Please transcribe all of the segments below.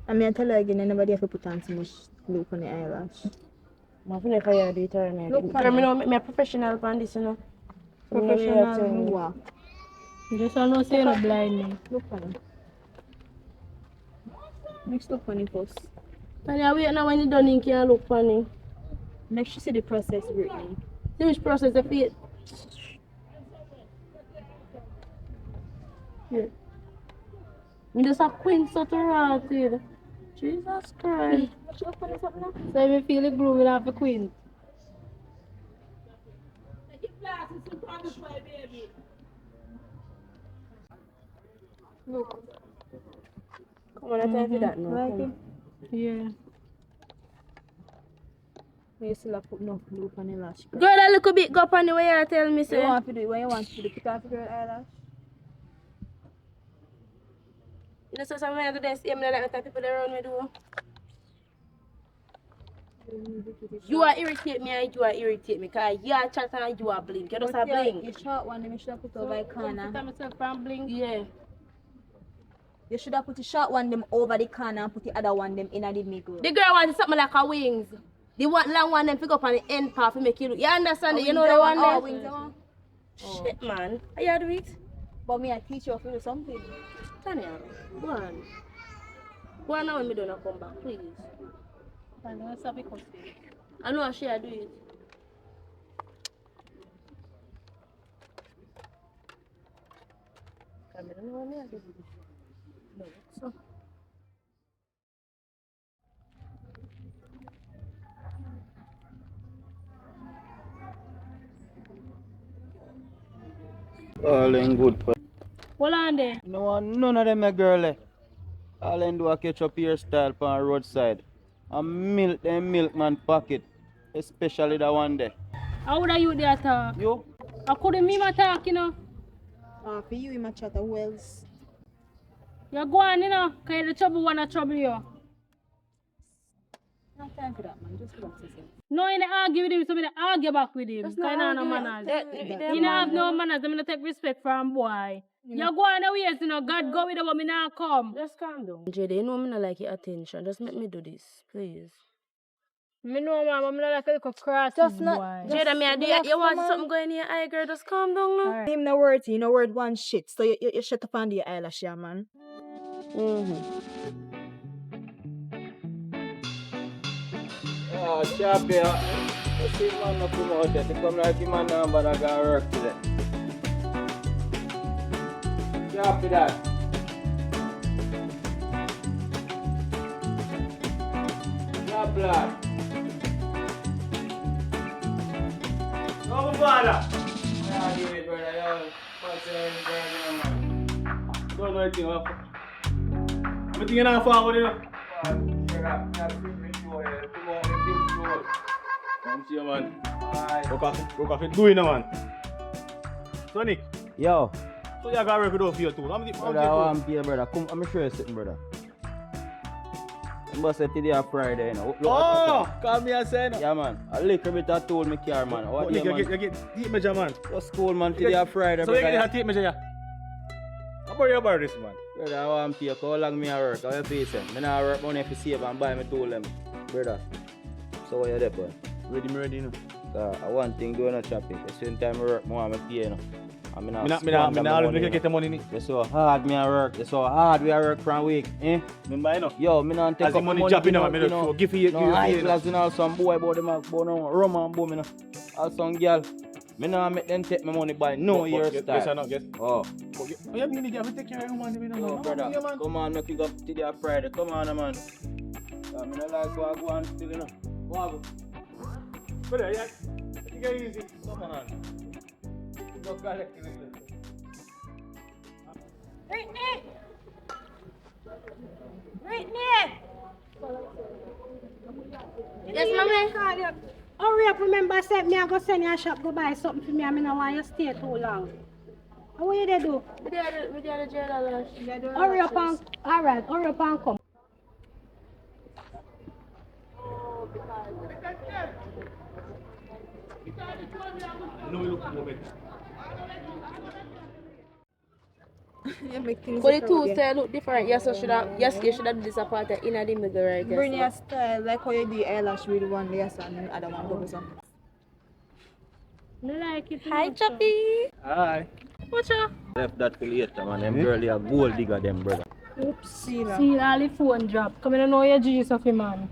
I mean, I tell you again, nobody have to put on so much glue on the eyelash. I feel like I do it already. Look I know I'm a professional on this, you know. Professional mover. Just want to say no blind. Look on it. Next look on it first. And I wait now when you done in can look funny. Make sure see the process, Brittany. See which process of it. Yeah. Me just a queen so to rotted. Jesus Christ. So if you feel it glue, we'll have a queen. Look. Come on, I tell you that now. Like it? Yeah. You still have put enough glue on the lash. Girl, a little bit go up on the way you tell me, You say. want to do it when you want to do the pick off your eyelash? You know, so some men do this, I'm not like people around me do. You are irritate me and you are irritate me, because you are chat and you are blink. You just a blink. You short one, you should have put over the corner. myself from blink. Yeah. You should have put the short one them over the corner and put the other one them in the middle. The girl wants something like a wings. The one long one them pick up on the end part to make you look. You understand it? You know the one there? Wings the one. Shit, man. How you do it? But me, I teach you how to do something. Tanya, go on. Go on now when me don't come back, please. I know it's a big one. I know how she do it. I don't know how I do it. No, so. All in good. Hold on there. You know what? None of them a girl. All them do a catch up hairstyle on roadside. And milk them milkman pocket. Especially the one there. How would you there talk? You? I couldn't me my talk, you know. For you, in my chat, who else? You go on, you know, because the trouble wanna trouble you. No time for that, man. Just relax yourself. No, you don't argue with him, so I argue back with him. Because you no manners. You don't have no manners, I'm going to take respect from boy. You go on the ways, you know, God go with you, but me not come. Just calm down. Jada, you know me not like your attention. Just make me do this, please. Me know, man, I'm not like a little cross, Just not- boy. just- Jada, me, relax, you want man. something going in your eye, girl? Just calm down now. Alright. Him no word, you no word one shit. So you shut up on the eyelash, yeah, man. Oh, Chappy. You see man not come out there. They come like him and but I got work today. Chappy that. Chap lad. No bother. Yeah, give it, brother. Yo, what's man? Don't know anything. I'm thinking how far with you. Come see you, man. Go coffee. Do it now, man. Sonic, Yo, so you got to work with for you too. brother, I want to pay, brother. Come, I'm sure you're sitting, brother. I'm going to say today a Friday, you know. Look Oh, call me and say no. yeah, man. A little bit of told me car, man. What You day, man? get tape measure, man. What's cool, man? Today a Friday, So you brother. get a tape measure, yeah? How about you about this, man? Brother, I want to pay. How long me a work? How you pay, sir? I don't work money if you save and buy me tool them. Brother. So what you there, boy? Ready, you know. I want thing doing a shopping. The same time I work more, I'm pay, you know. I mean, Me not always get the money, ni. You so hard me a work. You so hard we a work for a week, eh? Remember, you know? Yo, me not take As the up money money, dropping you out, know, me you not know. give you, No, high you know. class, you know, some boy about them, about no rum and boom, you know. Or some girl. Me not make them take my money by no year Yes or style. not, yes. Oh. Oh, you really have to take care of your money, Yo, brother, come on, make you go today a Friday. Come on, man. I mean, I like to go and still, you know. Wow. Brother, yeah. Take it easy. Come on. Go collect it. Brittany! Yes, mommy. Hurry up, remember I said me I go send you a shop, go buy something for me. I don't want you to stay too long. What you they do? We did the Jada. Hurry up and, alright, hurry up and come. No, you look moment. You make things But the look two okay. style look different. Yes, you should have do this apart in the middle right there. Bring your style, like how you do your eyelash with one layer and the other one double some. I like it. Hi, Choppy. Hi. What's up? Left that till later, man. Them girl, they are gold digger, them brother. Oops. See now. See, all the phone drop. Come in and know your Jesus of him, man.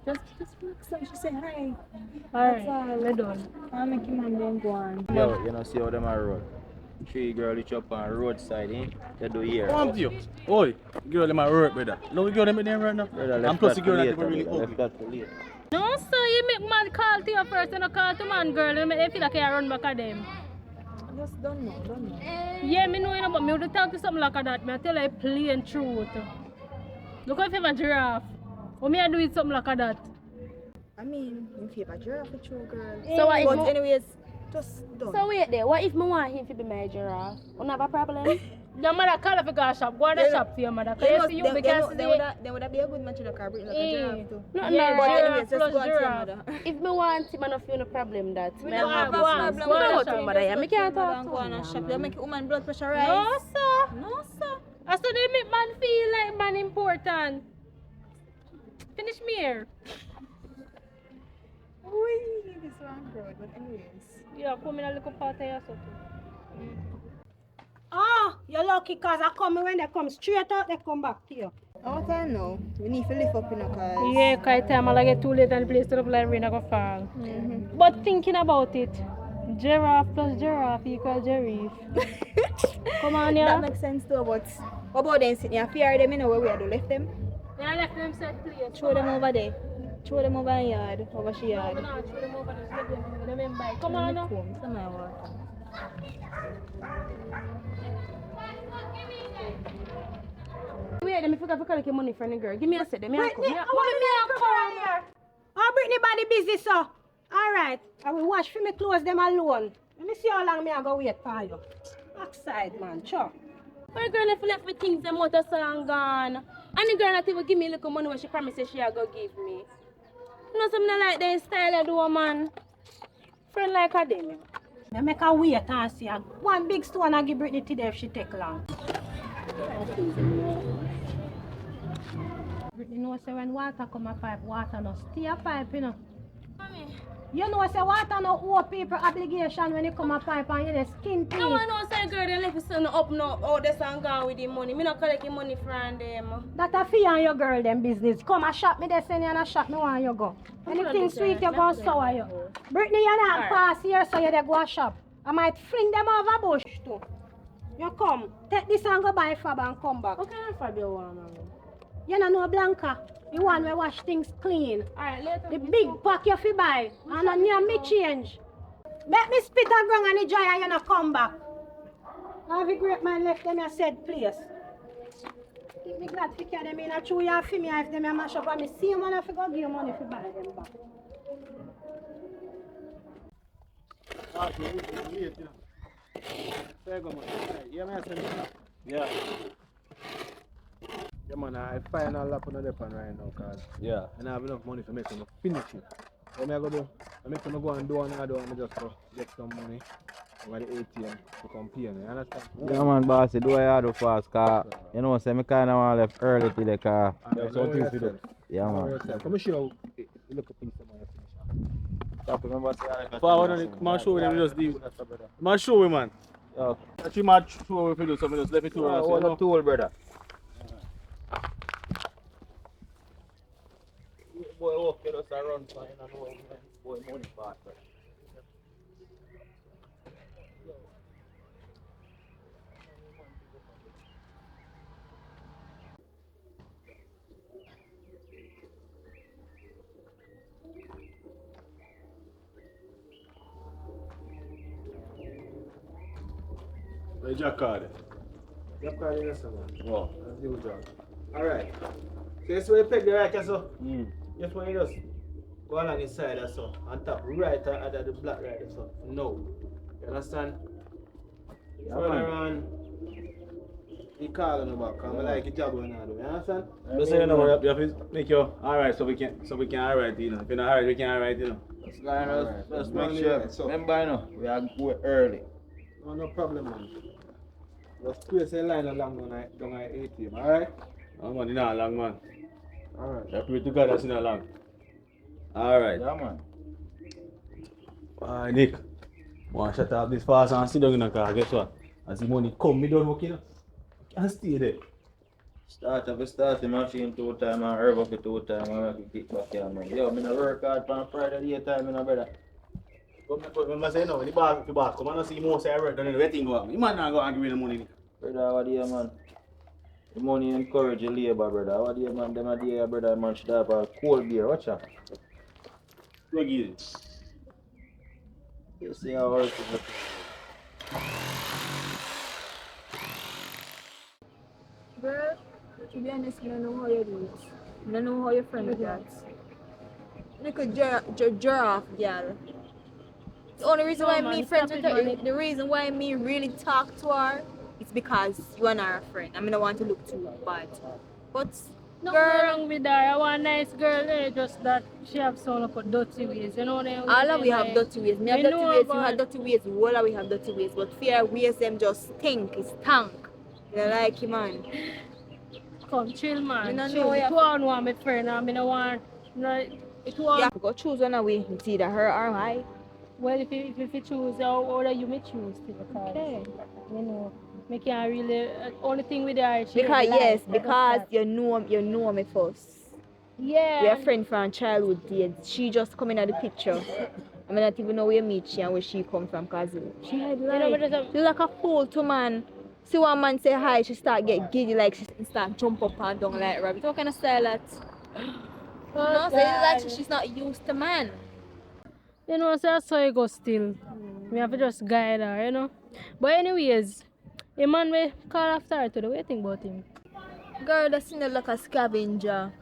Just relax and she say hi. Alright, all. we're done. I'll make him and then go on. Yo, you know, see how them are roll. 3 girl each up on roadside, eh? They do here. Come to you. Oi, girl, them at work, brother. No, we girl them in there right now. Brother, I'm left plus that the girl till that later, really brother. ugly. Left that till later. No, sir, you make man call to you first and you call to man, girl. You make them feel like you run back at them. Just don't know. Yeah, me know, you know, but me would talk to something like that. Me I tell you a plain truth. Look if you have a giraffe. What me I do with something like that? I mean, in favor giraffe with you, girl. So what if But mo- anyways, just don't. So wait there. What if me want him to be my giraffe? You have a problem? Your mother call if you go shop. Go to the shop for your mother. Because you see you because they would be a good match to the car, like a giraffe too. No, yeah, no. But giraffe anyways, just plus go and see your giraffe. mother. If me want him, I don't feel no problem that. We Me don't have a want. problem Go with to that. shop. Mother, yeah, me can't talk to Go on him, and shop. man. They make woman blood pressure rise. No, sir. No, sir. I said they make man feel like man important. Finish me here. Wee, this one good, but anyways. Yeah, come in a little part of your something. Oh, you're lucky because I come when they come straight out, they come back to you. What I know, we need to lift up in a car. Yeah, because time I'll get too late and the place to look like rain I go fall. But thinking about it, giraffe plus giraffe equals giraffe. Come on, yeah. That makes sense too, but what about them sitting here? Fear them, you know where we are to left them? Then I left them set place. Throw them over there. Throw them over in yard, over she yard. No, throw them over there. Let them in bike. Come on, now. Some of water. Wait, let me forget to collect your money from the girl. Give me a set. Let me a come. Brittany, I want me to come here. Oh, Brittany body busy, so. All right, I will wash for me clothes them alone. Let me see how long me I go wait for you. Backside, man, sure. My girl if left with things them motor so long gone. And the girl not even give me a little money when she promises she a go give me. You know something like that style I do, man. Friend like her them. I make her wait and see. One big stone I give Brittany today if she take long. Brittany know say when water come a pipe, water no stay a pipe, you know. Mommy. You know say water no owe people obligation when you come a pipe and you the skin No teeth. one knows say girl they left his son up now out there and gone with the money. Me not collect the money from them. That a fee and your girl them business. Come a shop me, they send you and a shop me want you go. Anything sweet you go sour you. Brittany you not pass here so you dey go a shop. I might fling them over bush too. You come, take this and go buy fab and come back. What kind of Fabio want, man? You don't know Blanca, the one who wash things clean. Alright, later. The big pack you fi buy and on near me change. Make me spit a ground and the dry and you not come back. Have a great man left them a said place. Think me glad to carry them in a true you for me if them a mash up and me see man if you go give you money to buy them back. Yeah. Yeah, man, I find a lap on the depan right now, cause Yeah. I don't have enough money to make them finish it. What I go do? I make them go and do another one and just go get some money over the ATM to come pay me. You understand? Yeah, man, bossy, do I do fast, cause, you know, say me kind of want left early to the car. Yeah, something to do. Yeah, man. Come and show you look a piece of money finish. Stop, remember, say, I Forward on it, man, show them just the. Man, show you, man. Yo, Actually, man, show if you do something, just let me to us. what a tool, brother. Boy, walk, you just run, fine, and boy, money fast, brother. Where's your card? Your card is this one. Wow. That's the usual. Alright. So this way you peg the right so. Just when you just go along the side or so. On top right under the black right so. No. You understand? Yeah, Turn man. around. The call on the back. I'm like a job when I do. You understand? I Just mean, so you know, you have to make your alright so we can alright, you know. If you're not alright, we can alright, you know. Just make Alright, sure. so- Remember, you know, we are going early. No problem, man. Just place a line along down at ATM, alright? Oh man, you not long man. Alright. I pray to God that's not long. Alright. Yeah, man. Nick. Want to shut up this fast and sit down in the car, guess what? As the money come, me don't work, you know. Can't stay there. Start the machine 2 times and herb up it 2 times and make it kick back here, man. Yo, me no work hard on Friday daytime, me no brother. But remember say no, when the boss come and see more say I work done everything go on. You man not go and give me the money. Brother, what do you, man? The money encourage the labor, brother. What do you, man? Them a day, brother, man, should have a cold beer. Watch out. Go give it. You see how it is. Girl, to be honest, I don't know how you do it. I don't know how your friend with that. Like a giraffe, girl. The only reason why me friends with her, the reason why me really talk to her, is because you and her are a friend. I mean, I don't want to look too bad. But, Nothing girl, wrong with her. I want a nice girl there, just that she have some of dirty ways. You know what I mean? all of we have dirty ways. Me have I dirty know, ways, you but- have dirty ways, all of we have dirty ways. But fear ways them just stink, it's stank. You know, like you, man. Come, chill, man. Me no Chill. know It ya. one want my friend, and I don't want. No, it You one. have to go choose one away. It's either her or I. Well, if you choose, or you may choose to because Okay. you know, me can't really. Only thing with her, she Because, like, yes, that's because that. you know me first. Yeah. We're a friend from childhood days. She just come in at the picture. I mean, not even know where meet she and where she come from, cause she had You know, but there's a- she's like a fool to man. See one man say hi, she start get giddy like she start jump up and down like rabbit. What kind of style that? No, so it's like she's not used to man. You know, so that's how it goes still. We have to just guide her, you know. But anyways, a man will call after her today. What do you think about him? Girl, that's in like a scavenger.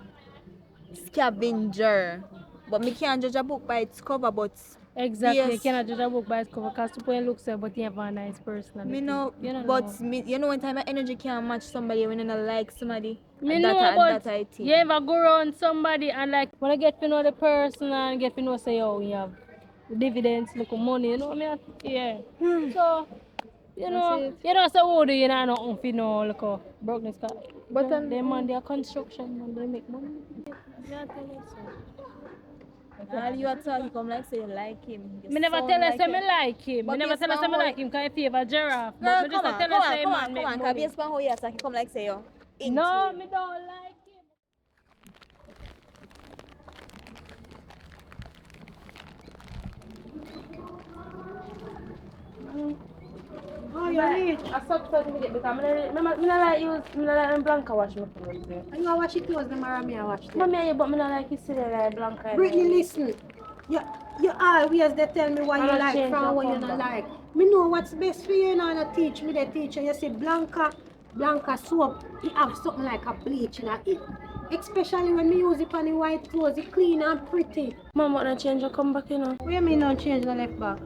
Scavenger. But me can't judge a book by its cover, but Exactly. You yes. cannot judge a book by its cover because people look so, but you have a nice personality. Me know, You know, but me, you know when time my energy can't match somebody when I don't like somebody. Me And know, but that I think. you ever go around somebody and like when I get to know the person and get to know say, oh, we have dividends, like money, you know what I mean? Yeah. So, you know, so who do you know nothing for no like brokenness? But They man, they are construction, man, they make money. Yeah, tell us so. All you are talking come like say you like him. You Me never sound tell us like say him. me like him. But Me never based tell us say on me how- like him because he favor giraffe. Girl, But me just come on, tell come us on, say come man on, make come on. Cause money. based on how you talk, he come like say you. into No, him. me don't like him. Oh, you rich. I stopped starting with it because I don't like use, I don't like Blanca wash my clothes. And you wash your clothes, them or me I wash them. Mommy, but I don't like you see like Blanca. Brittany, listen. You always they tell me what I'm you not like change from your what you don't combo. like. Me know what's best for you, you know, and I teach me the teacher. You see Blanca soap, it have something like a bleach in it. Especially when me use it on the white clothes, it clean and pretty. Mom, what not change your come back, you know? What you mean don't change the left back?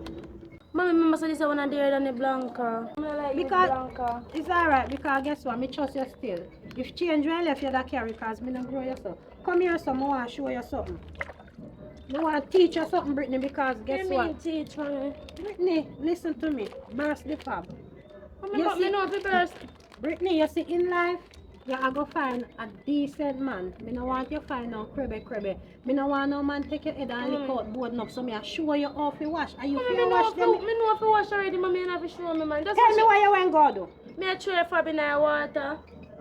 Mommy, remember say this one are there than the Blanca. I don't like use Because Blanca. it's alright, because guess what, me trust you still. If change when left you that carry, cause me not grow you so. Come here so I want to show you something. I want to teach you something, Brittany, because guess What what? do you mean teach, mommy? Brittany, listen to me. Burst the fab. Mommy, You but see- me know if you burst. Brittany, you see in life, you are going to find a decent man. Me no want you find no crebe. Me no want no man take your head and lick out board up. So me I show you how to wash. Are you Mommy, feel me wash them? know if you wash already, mommy, you have to show me, man. Just Tell me why you went go do. Me I throw your fab in the water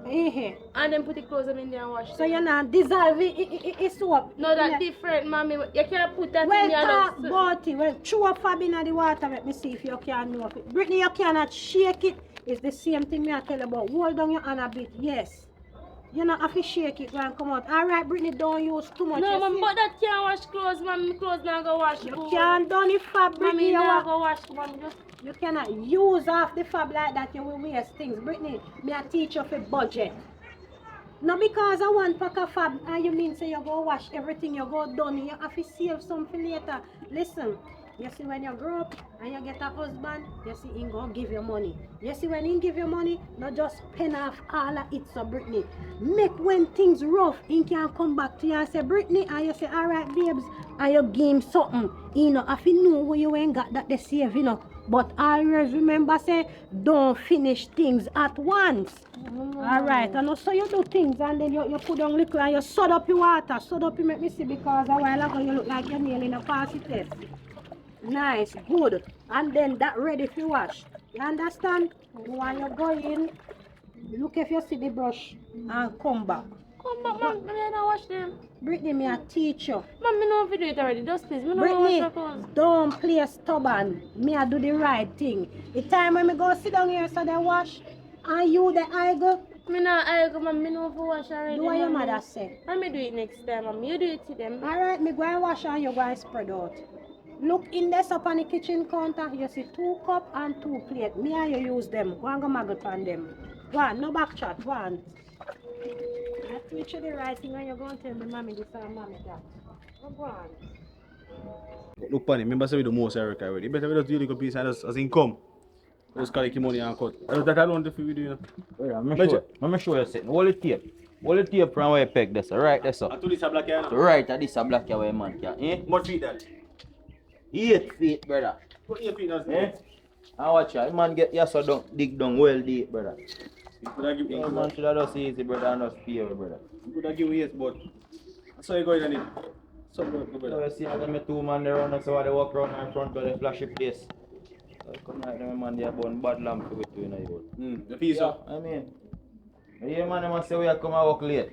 and then put the clothes in there and wash So them. you not dissolve it soap. No, that different, mommy. You can't put that Well, in your talk nose. about it. Well, throw a fab in the water. Let me see if you can know of it. Brittany, you cannot shake it. It's the same thing me I tell you about. Hold down your hand a bit. Yes. You not have to shake it when come out. All right, Brittany, don't use too much. No, you mom, see? but that can't wash clothes, mom. My clothes not go wash. You can't done it fab, Brittany. Mommy, You, not wa- go wash, mom. Just you cannot use off the fab like that. You will waste things. Brittany, me I teach you for budget. Not because I want pack of fab and you mean say you go wash everything you go done. You have to save some for later. Listen, you see when you grow up and you get a husband, you see him go give you money. You see when he give you money, not just pen off all of it, so Brittany. Make when things rough, he can come back to you and say, Brittany, and you say, alright babes, and you give him something. You know, if you know where you ain't got that they save, you know. But always remember say, don't finish things at once. Alright, and also you do things and then you put on liquor and you sod up your water. Sod up you make me see because a while ago you look like you're nailing a passy test. Nice, good. And then that ready for wash. You understand? When you go in, look if you see the brush and come back. Come back, man. I don't wash them. Brittany, me a teach you. Man, me know if you do it already. Just please, me know how to wash Brittany, my clothes. don't play stubborn. Me a do the right thing. The time when me go sit down here so they wash, and you the I go, Me not I go, man. Me know if you wash already. do what your man. mother say. Let me do it next time, man. You do it to them. Alright, me go and wash and you go and spread out. Look in this up on the kitchen counter, you see 2 cup and 2 plate. Me and you use them. Go and go maggot on them. Go on, no back chat, go on. I teach you the right thing when you go and tell me mommy this and mommy that. Go on. Look funny, remember say we do most Eric already. Better we just do a little piece and just as income. Just collect your money and cut. That I don't do for you, you know. Brother, let me show you something. Hold the tape. Hold the tape from where you peg this. Right there, so. And to this a black hair. Right at this a black here where man can. Eh? What feet that? 8 feet, brother. What 8 feet that's Eh? And watch out, man get your so down, dig down well deep, brother. You could have given Yeah, man should have just easy, brother, and just pay, brother. You could have given 8, but that's how you go in it. So good, So brother. you see how them 2 man there run, so they walk around in front of the flashy place. So come like them man there burn bad lamp with you, you know. The piece Yeah, up. I mean, yeah, man, they must say we are come and work late.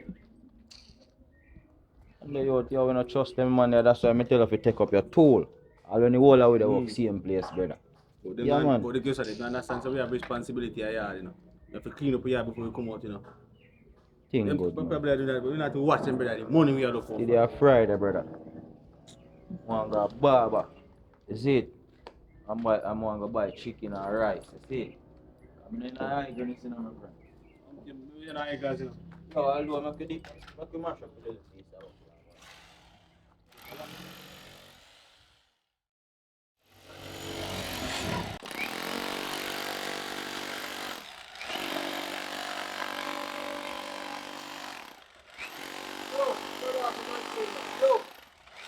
And they out here, we don't trust them, man, there. That's why I tell you if you take up your tool. All when you hold away, they work same place, brother. But the Yeah, man, man. but the girls are they understand, so we have responsibility here, you know. You have to clean up here before we come out, you know. Thing Them good, man. probably do that, but we don't have to watch them, brother. The money we are looking for. Today are Friday, brother. I'm gonna go barber. You see it? I'm gonna go buy chicken and rice. You see it? I'm in the gonna see my friend. You know, guys, you know. No, I'll do make you mash up a little piece.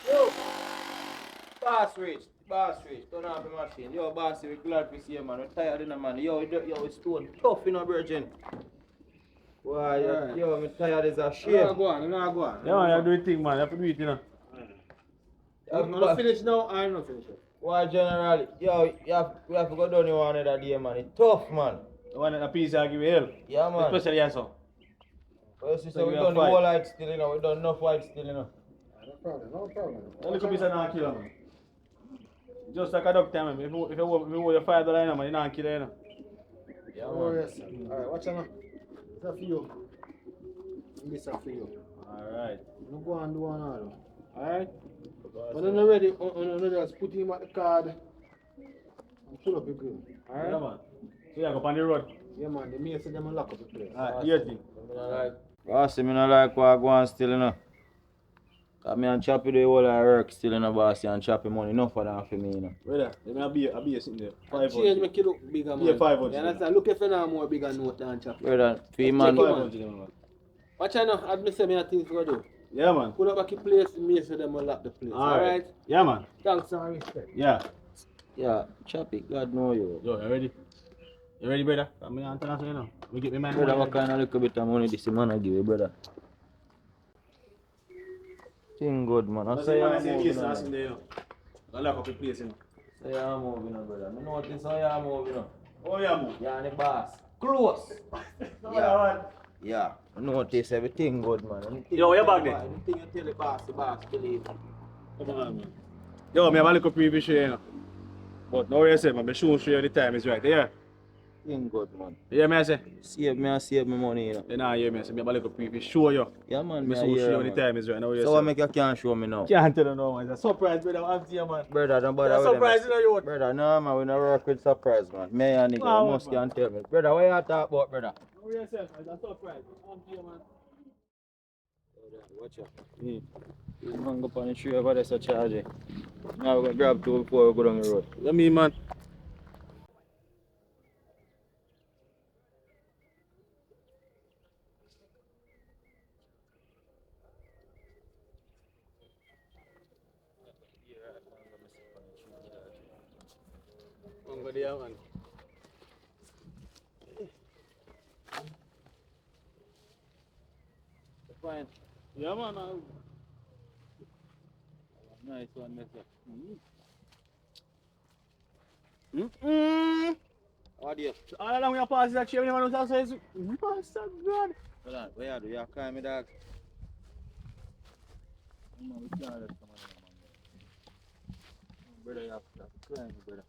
Yo, boss reach, turn off the machine. Yo, boss, we glad to see you, man. We're tired in the man. Yo, it's stone tough, you know, virgin. Why, Alright. yo, I'm tired as a No, shame. go on, no, go on. Yeah, man, you have to do it thing, man. You have to do it, you know. I'm gonna finish now, I'm not finish it. Why, generally, yo, we have to go down here another day, man. It's tough, man. The one a piece I give you help. Yeah, man. Especially yes, sir. Well, see, So so we we done have the fight. whole light still, you know. We done enough white still, you know. No problem, no problem. A little piece of non killer, man. Just like a doctor, man. If you hold your $5, you know, man, you non killer, you know. Yeah, Oh, man. yes. Alright, watch out now. This is for you. This is for you. Alright. You go and do one now. Alright? When I'm ready, just put him at the card and pull up your grill. Alright? Yeah, man. So you go on the road. Yeah, man, the mates say them will lock up the place. Alright, your thing. Boss, me not like what I go on still, you know. Cause me and Chappy do the whole of work still, you know, boss, and Chappy money enough for that for me, you know. Brother, let me be sitting there. Change make you look bigger, man. Yeah, 500. You understand? Look if you know more bigger note than Chappy. Brother, three Check man. it, man. Watch out now, as me say, me have things to do. Yeah, man. Pull up back the place, me so them will lock the place. Alright? Yeah, man. Thanks and respect. Yeah. Yeah, Chappy, God know you. Yo, you ready? You ready, brother? I'm going to answer you now. We get me my Brother, money. what kind of little bit of money this man I give you, brother? Thing good, man. I say I'm moving, yes, on, that's in there, you know. I lock up the place, you know. Say I'm moving, on, brother. I notice how you're moving, on. Oh, yeah, move. You're the boss. Close. Yeah. Yeah. I notice everything good, man. Anything Yo, you you're tell back the there. boss- Anything you tell the boss believe. Come on, man. Yo, me have a little preview show, you know. But now you say, man, me show you the time is right. Yeah. Thing good, man. You hear me I say? Save me and save me money, you know. You know, hear me I say, me have a little preview show you. Yeah, man. Me Me show hear you you, the man. time is right. Now you So say. what make you can't show me now? Can't tell you now, man. It's a surprise, brother. I'm here, man. Brother, don't bother Yeah, with them. surprise, you know you what? Brother, no, man. We don't work with surprise, man. Me and nigga, Wow, you must man. can tell me. Brother, what you talk about, brother? Know yourself, man. It's a surprise. I'm here, man. Watch out. You hang up on the tree over there, so charge it. Now we're going to grab two before we go down the road. You mean, man? there, man. Fine. Yeah, man. Nice one, Mister. What do you? All along we are passing that chair, man. Was says, Master God. Hold on, where do you call me, dog? No, we can't let someone in, man. Brother, you have to climb, brother.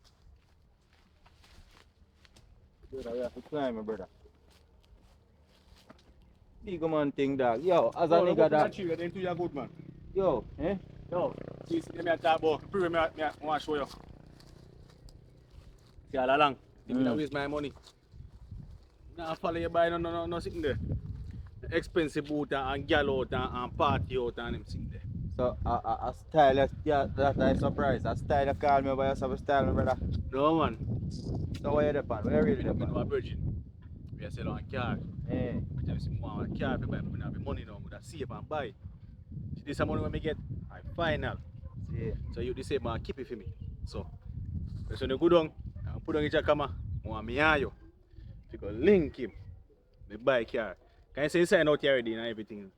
Brother, you have to climb, brother. Big man thing, dog. Yo, as a nigga, dog. Then to your good man. Yo, eh? Yo, see, let me talk about. Prove me, I want to show you. See, all along. Give me that waste my money. Nah, follow you buy no sitting there. Expensive boot and gal out and party out and them sitting there. So, a style, yeah, that I surprised. A style, you call me by yourself, style, my brother. No, man. So, where you depend? Where you really I'm depend? a virgin. We are selling on car. Eh. I tell you, some more car, if I have money now, I save and buy. This is money when I get, I final. See. So, you say, man, keep it for me. So, when you go down, I put on your camera, I want me and you. If you go link him, me buy a car. Can you say you sign out here already and everything?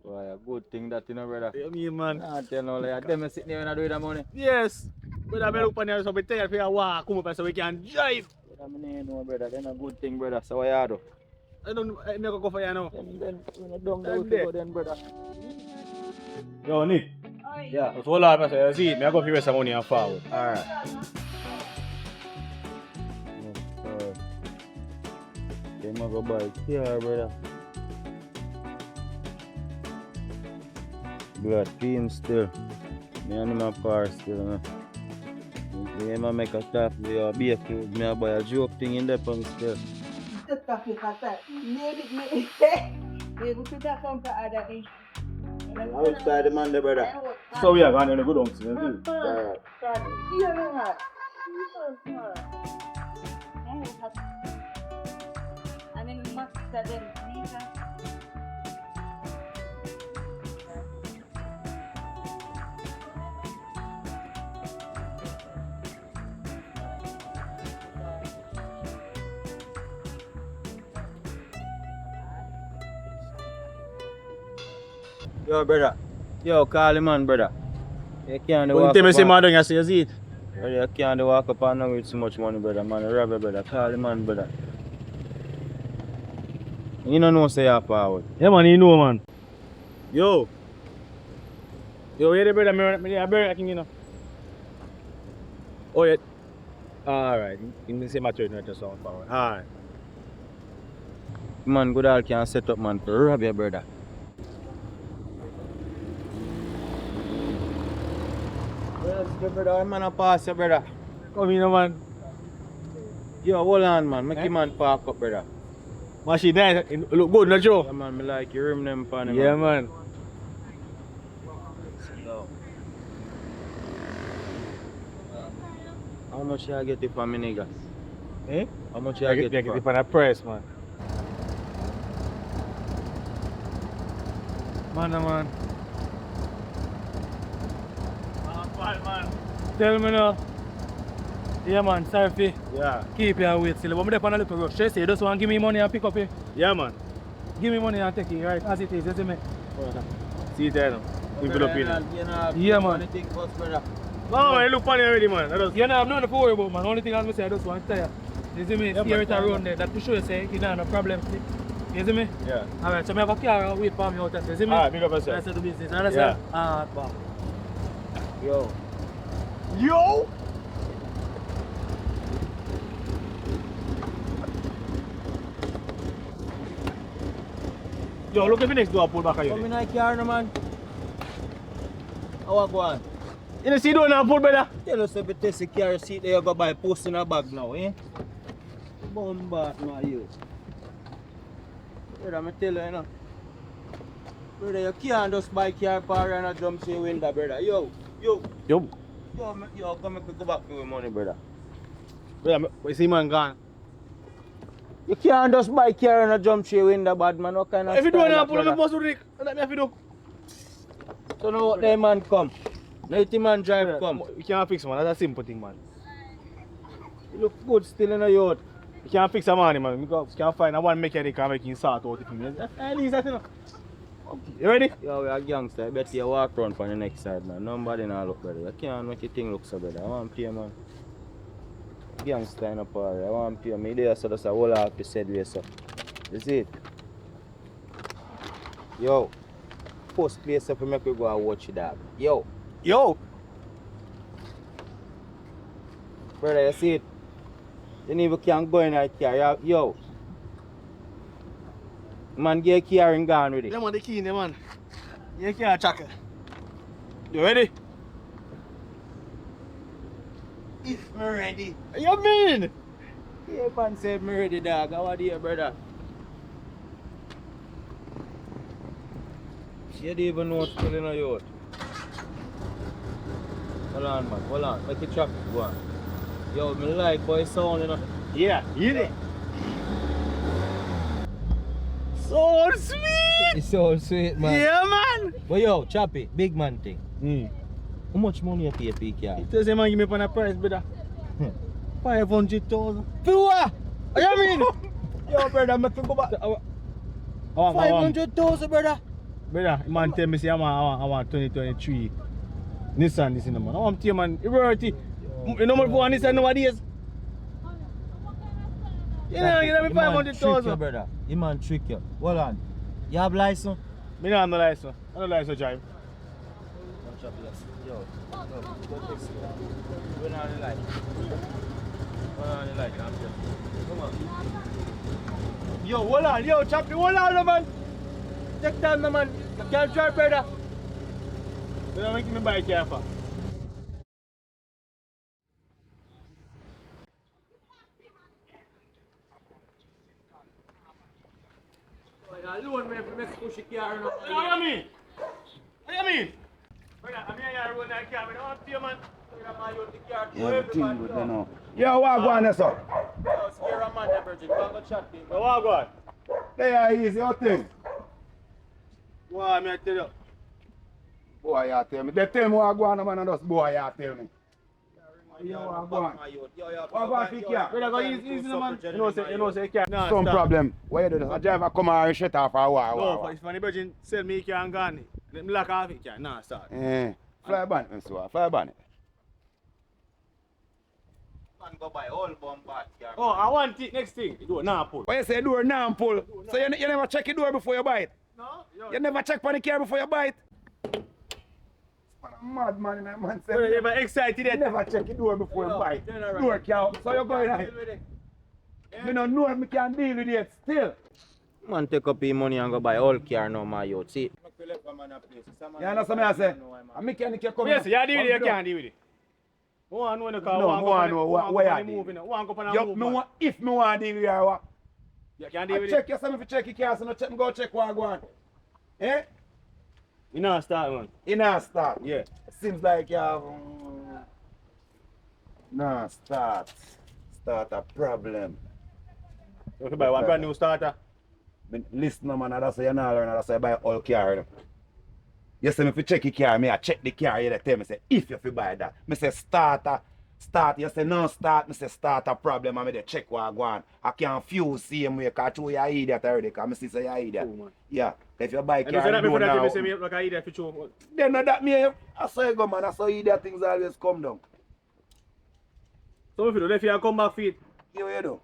Why, a good thing that, you know, brother. You mean, man? Nah, tell no lie. Them sitting there when I do the money. Yes. But I look on here, so we tell you to walk, come up so we can drive. Brother, me know, brother. Then a good thing, brother. So, what you do? I never go for you now. Then when you down there, we go then, brother. Yo, Nick. Yeah. Just hold on, I say, see, I go for some money and forward. Alright. Then I go buy here, brother. Blood team still. Me and my car still, man. Me and make a start with your beer food. Me I buy a joke thing in the pump still. Outside the man, there, brother. So we are going to go down to the Alright. Yo, brother. Yo, call him man, brother. You can't walk Tell me, up say, on- man, you see, you see it. Brother, you can't walk up and down with so much money, brother. Man, rob your brother. Call him man, brother. You don't know say you're forward. Yeah, man, you know, man. Yo. Yo, where the brother? Me a brother, I can, you know. Oh, yeah. Alright. You can say my church, not just sound forward. Alright. Man, good all can set up, man, to rob your brother. Where's the brother? Man, a pass your brother. Come in, man. Yo, hold on, man. Make him man park up, brother. Machine nice. It look good, not Joe? Yeah, man, me like you rim them pan him. Yeah, man. Yo. How much you get it for me, nigga? Eh? How much you I get get it it for? for the price, man. Man. Man. Tell me now. Yeah man, sorry for Yeah. keep your weight still. But I'm there on a little rush. She say you just want to give me money and pick up it. Yeah, man. Give me money and take it right as it is, you see me? See it there now. We put up in. Yeah, man. Anything first, brother. No, man, you look funny already, man. That was... You know, I'm not to worry about man. Only thing I say I just want to tell you. You see me? Yeah, Steer man. it around there. That to show you say you don't have no problem. See? You see me? Yeah. Alright, so I have a car and wait for me out there. You see me? Alright, big up That's yourself. the business. Understand? Ah, bah. Yo. Yo! Yo, look at the next door pull back on Come you. in my car, no, man. How I go on? You don't see door now pull better? Tell us if you test the car seat there, you go buy post in a bag now, eh? Bomba, no, you. Brother, I tell you, you know. Brother, you can't just buy car power and a jump through window, brother. Yo. Yo. Yo, come make me go back for your money, brother. Brother, we see man gone. You can't just buy car and a jump through window, bad man. What kind of If you do style now that, pull up brother? the post with Rick. Let me have to do. So now what the man come? Let the man drive come. We can't fix man, that's a simple thing, man. You look good still in the youth. You can't fix a money, man. You can't find a one mechanic and make him sort out the thing. At least that, you know. You ready? Yo, we are gangster. I bet you walk around from the next side, man. Nobody now look better. You can't make your thing look so better. I want to play, man. Gangster in a party. I want to play. Me there, so that's a whole half the said way, so. You see it? Yo. First place up, make we go and watch it, dog. Yo. Yo! Brother, you see it? You never can go in that car. Yo. Man, get a car and gone with it. Yeah, man, the key in there, man. You can't check it. You ready? If me ready. You mean? Yeah, man said me ready, dog. How are you, brother? You don't even know what's still in the yard. Hold on, man. Hold on. Make it traffic go on. Yo, me like boy sound, you know. Yeah, you did. So sweet! It's so sweet, man. Yeah, man! But yo, Chappy, big man thing. How much money you pay for your car? It doesn't man give me a price, brother. 500,000. For what? What you mean? Yo, brother, make me go back. 500,000, brother. Brother, man tell me say I want 2023 Nissan this in the man. I want to tell you, man, you worth it. You know what for Nissan nowadays? You know, you know me 500,000. Brother. He man trick you. Hold on. You have license? Me not have no license. I don't license drive. Yo, go fix it. Turn on the light. Turn on the light, I'm just. Come on. Yo, hold on, yo, Chappy, hold on, man. Take time, man. You can't drive, brother. You don't make me buy a car for. Alone, man, if you push your car. What do you mean? What do you mean? Brother, I'm here running that car, but I don't want to see you, man. Yeah, everything good, you know. Yo, what go on there, sir? Yo, scare a man, that virgin. Don't go chat to him. So what go on? They are easy, your thing. What am I tell you? Boy, you tell me. They tell me what go on, man, and just boy, you tell me. Yo, what go on? What go on for your car? Brother, go easy, man. You know, say, you can't. Nah, Some stop. problem. What you do? A driver come here and shut off for a while. No, if the virgin sell me, you can't go on. Let me lock off it, can't. Nah, start. Fly ban it, so fly ban it. Man, go buy all bomb back car. Oh, I want it. Next thing. You do it now, pull. What you say, door now pull? So you never check your door before you buy it? No? You never check for the car before you buy it? Mad man in that man say. You're never excited You yet. never check your door before you buy it. Door can't. So you're going like. You don't know if me can deal with it still. Man, take up your money and go buy all car now, my youth. See? You understand me I say? A mechanic you come Yes, you deal with it, you come can't deal with it. One know in the car, No, one one go know on where the you move, deal. you know. One go on Yo, the move. me man. want, if me want to deal with you, what? You can't deal with Check it. you, so if you check your car, so no check, me go check what I go on. Eh? You know, start, man. You not start. Yeah. Seems like you have... Nah, start a problem. So if you buy one brand new starter, Listen, man, that's why you not learn, that's why you buy all car. You know. You say me if you check your car, me I check the car, you tell me say if you buy that. Me say start, you say no start, me say start a problem, and me dey check what I go on. I can't fuse same way, because you are idiot already, because me see say you are idiot. Oh, man. Yeah, if you buy and you car, say that you before know that, now. you say me like I eat that for sure. Then that me, I saw you go, man, I saw idiot things always come down. So if you do, if you come back feet, You what you do?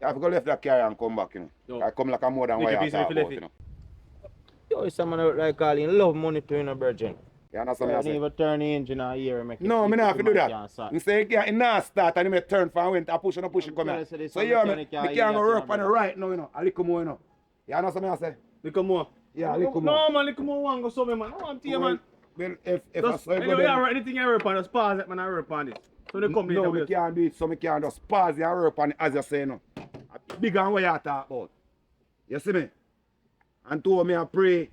You have to go left that car and come back, you know. No. I come like a more than what Make a you piece talk of about, it. you know. Yo, it's someone out like calling love money to you, no virgin. You understand You what I don't say? even turn the engine out here and make it. No, me not have to do that. Start. Me say it not start and me turn for when I push and push and come Yeah, here. so this So one you me mechanic can't can't go eat that, work you know, on the right now, you know. A little more, you know. You understand what I say? little more. Yeah, a little more. No, man, little more one go so man. I want to you, man. Well, if I Just, saw you go anyway, there, anything I work on, just pause it, man, I work on this. So they come no, later we with can't do it, so we can't just pause and work on it as you say, you know. Bigger than what you talk about. You see me? And to me I pray,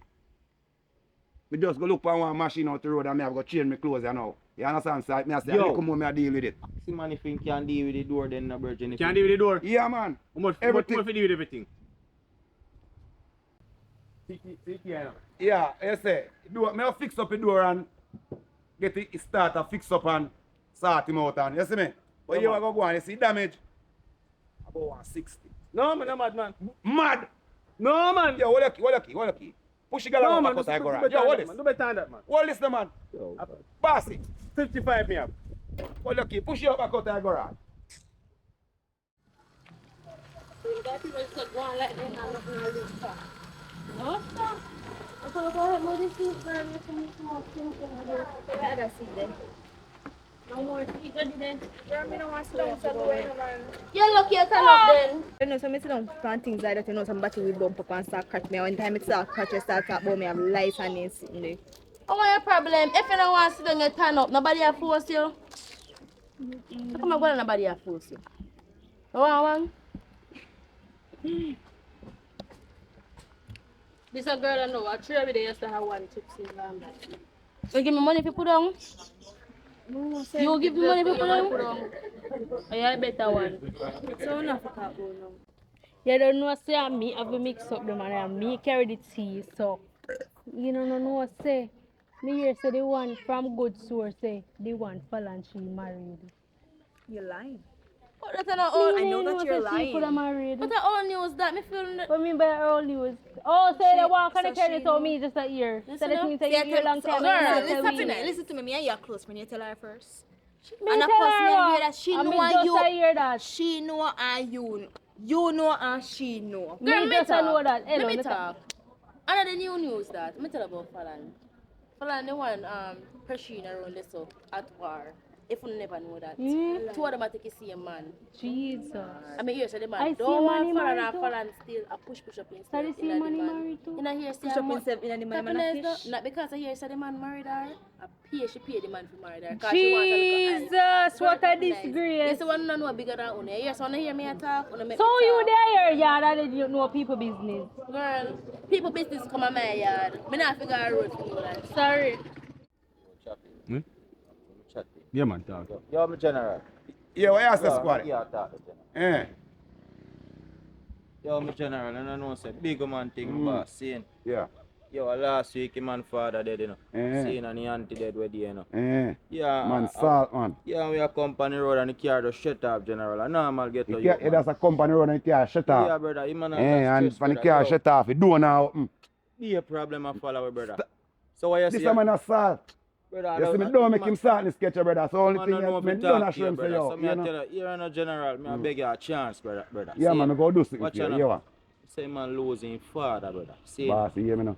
me just go look for one machine out the road and me have to change my clothes, you know. You understand? So me I say, Yo. a little more me I deal with it. See, man, if you can deal with the door, then no virgin. Can't deal with the door. Yeah, man. How much Everything. you deal with everything? See, Yeah, you say, door, me I fix up the door and get the starter fix up and sort him out and, you see me? But you are go on, you see damage? About 160. No, man, I'm mad, man. Mad! No, man. Yo, what lucky? Push the girl No, out man. back out of Do garage. better Yo, than what that, this? man. Do better than that, man. What this, man? Yo, Pass it. 55 me up. What lucky? Push you back out of the garage. You're lucky I turn up then. You know, so I sit down on things like that, you know, somebody will bump up and start catch me. One time it start catch, you start talk about me, I have lights and it's sitting there. Oh, what your problem? If you don't want to sit down, you turn up. Nobody will force you. So come on, go on, nobody will force you. You want one? This a girl I know. I three every day used to have one chips in Lambert. You give me money if you put on? You give me money if you put on? Oh, yeah, better one. So enough to talk about now. You don't know, say, me have to mix up the man and me carry the tea, so. You don't know, say. Me hear say the one from good source, say, the one fall and she married. You're lying. Oh, that's not all. I know that you're She could have lying. married. That's all news that me feel. What mean by all news? Oh, say She- the one can so carry she so know. me just a year. So Listen that up. means See, I that you hear long tell, time. so, and you girl, not tell listen, me. listen to me. Me and you are close when you tell her first. Me And of tell course, me her and hear what? that she And know me and just you. a hear that. She know and you know and she know. Me Girl, just a know that. Let Hello, me me talk. Another new news that. Let me tell about Falan. Falan, the one pursuing around this so at war. If you never know that. Two of them are taking see a man. Jesus. I mean, here, so the man I see don't a want man Falan married and too. Falan still a push up in So they see the money man. married too. You know, here, say Push up himself in the man and a Happiness, fish. not because I hear say the man married her. She pay the man for married her. 'Cause Jesus, what a Yes, disgrace. the one know bigger than una. Yes, wanna hear me talk? Wanna make So me you talk? there, yeah, that you know people business. Girl, people business come on my yard. Me not figure a road for you like. Sorry. Hmm? Chat. Yeah, man, talk. Yo, my general. Yeah, what you say, Yo, squad? yeah, talk to general. Eh. Yo, my general, and I know say big man thing, boss. Seeing. Yeah. Yo, last week, the man father dead, you know. Eh. Seeing and the auntie dead with you know. Eh. Yeah. Man, salt, man. Yeah, we are company road and the car just shut off, general. A normal get to You you, can't, that's a company road and the car shut Yeah, off. brother, him and And stress, when the brother. car Yo, shut off, you do now. be a problem of follow, brother. So what you This see? man a salt. Brother, You see me don't make him salt in the sketch, brother. So only man thing don't know is, if me you don't talk to you, assurance for brother. you. So me You I know? tell you, you're in a general, me I beg you a chance, brother. Yeah, See man, I him? go do something Watch for you. out You now. want? Say man losing father, brother. See him? Boss, you hear me now?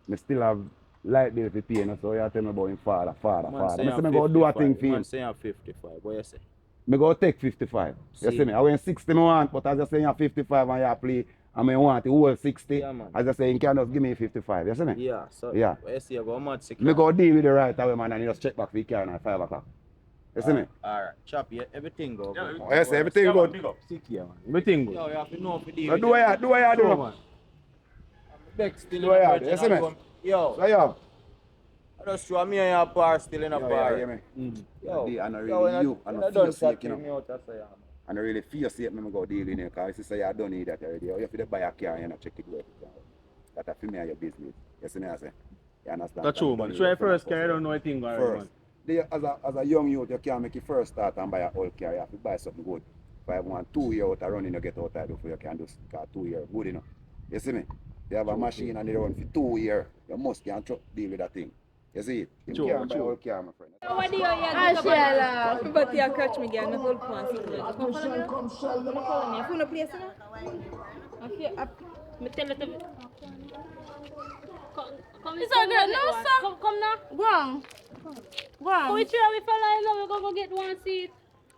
Me still have light bill to pay, you know, so you tell me about him father. Man say Me say I'm me go do a 55. thing for him. Man say I'm 55. What you say? Me go take 55. You See. see me? I went 60 me want, but as you say you're 55 and you play, and me want the whole 60. Yeah, man. As I say, you can just give me 55. You see me? Yeah, so Yeah. what you see? You go mad sick. Me go deal with the right away, man, and you just check back for your car at 5 o'clock. You see me? Alright, chop, yeah, everything go. Yeah, good. Yes, everything Yeah, man, good. big up. Sick here, man. Everything good. Yo, you have to know for the So do what you do. Sure, man. Beck still Do in I a have? You see me? virgin. Yo, So yeah. I just show me and your bar still in a Yeah, bar. hear me? Yo, I know yo, really you, I when know I done feel sick, chatting you know. me out, that's why I'm. I don't really feel safe me go deal in here, because you say you don't need that already. You have to buy a car and you not check it well. That's a me and your business. You see me I say? You understand? That's true, man. Try first car, you don't know anything already, First. man. As a young youth, you can't make your first start and buy a old car. You have to buy something good. If I want 2 years out of running, you get out of before you can do car 2 years. Good enough. You see me? You have a machine and you run for 2 years. You must can deal with that thing. You see it? You can't buy an old car, my friend. What do you Sheila. But you catch me again, the whole plan. Come follow me. Come follow me. I found a place, you know? I feel Me tell you to... Come, It's all good, no, sir. Come now. Go on. Go on. Come with you, we fella, you know, we go get one seat.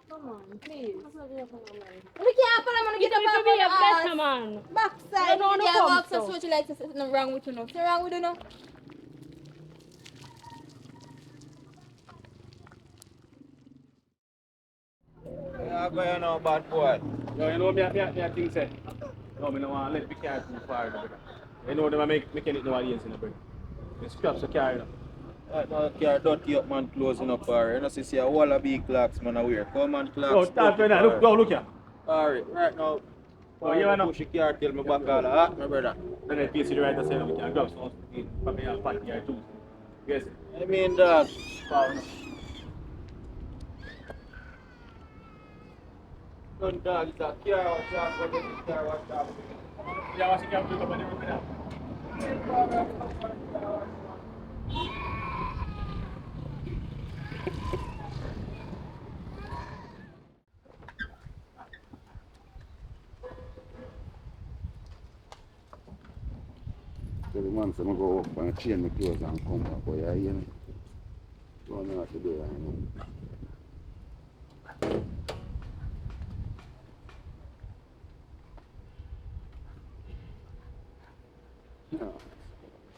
come on, please. We can't follow man, Get get up up to be a off better us. man. Backside, You don't know yeah, come, walk so so. what you like to say, nothing wrong with you, no. What's wrong with you, no? Yeah, go you know, bad boy. Yo, you know me I think say. No, me no want let me car too far, brother. You know them make mechanic nowadays, you know, brother. You scraps the car, you know. Right now, car dirty up, man, closing up bar. You know, see a wall of big clocks, man, I wear. Come on, clocks. Yo, start right now. Look here. Alright, right now. Oh, you know. Push the car till me back all hot, my brother. Then I PC the right side, we can grab some from here and park here too. Yes. I mean that. Wow. Gun dog is a car wash shop, but it's a car wash shop. Yeah, what's the camp up on the road now? So the man said, I'm go up and change my clothes and come back. But yeah, you know, don't know what to do right now. No,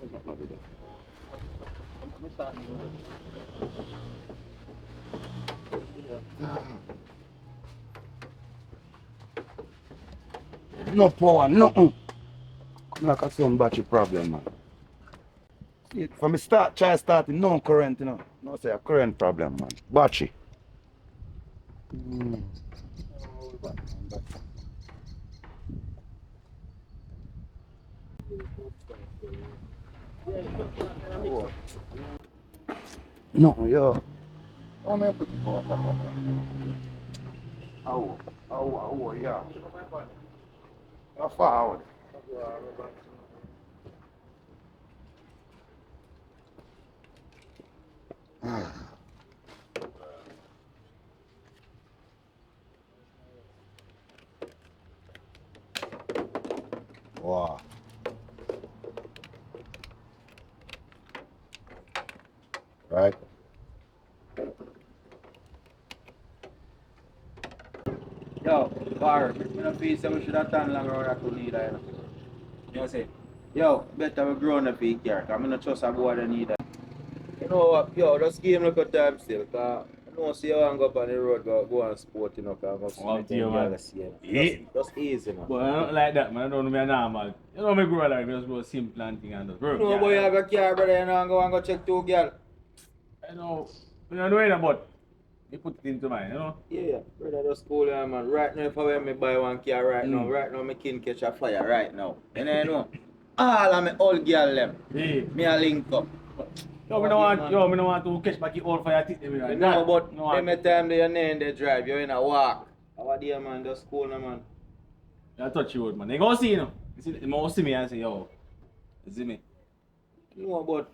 I'm not do that. No power, nothing. Come like a some battery problem, man. See, from the start, try starting, no current, you know. No say a current problem, man. Battery. No, yo. How may I put it on? Yeah. How far out? Wow. Right? Yo, Bar, I don't feel so we should have done long around that to need that. You know say? Yo, better we grow up for your car, because I don't trust a boy that need that. You know what, yo, just give him like a time still, because I don't see how I go up on the road, go and sport, you know, because I'm going to you, man. Just easy, you know. But I don't like that, man. I don't know me normal. You know me grow like me, just go simple and thing and just work. No boy have a car, brother, you know, and go check two girl. I know. You know it, but you put it into mine, you know? Yeah, brother, just cool, yeah, man. Right now, if I want me buy one car right now, my kin catch a fire right now. And then, you know, all of my old girl them, me a link up. Yo, me don't want to catch back the old fire tick them. You know, but every time they name they drive, you're in a walk. How there, man, just cool, no, man. I touch you, man. They go see, you know. They see me and say, yo, you see me? No, but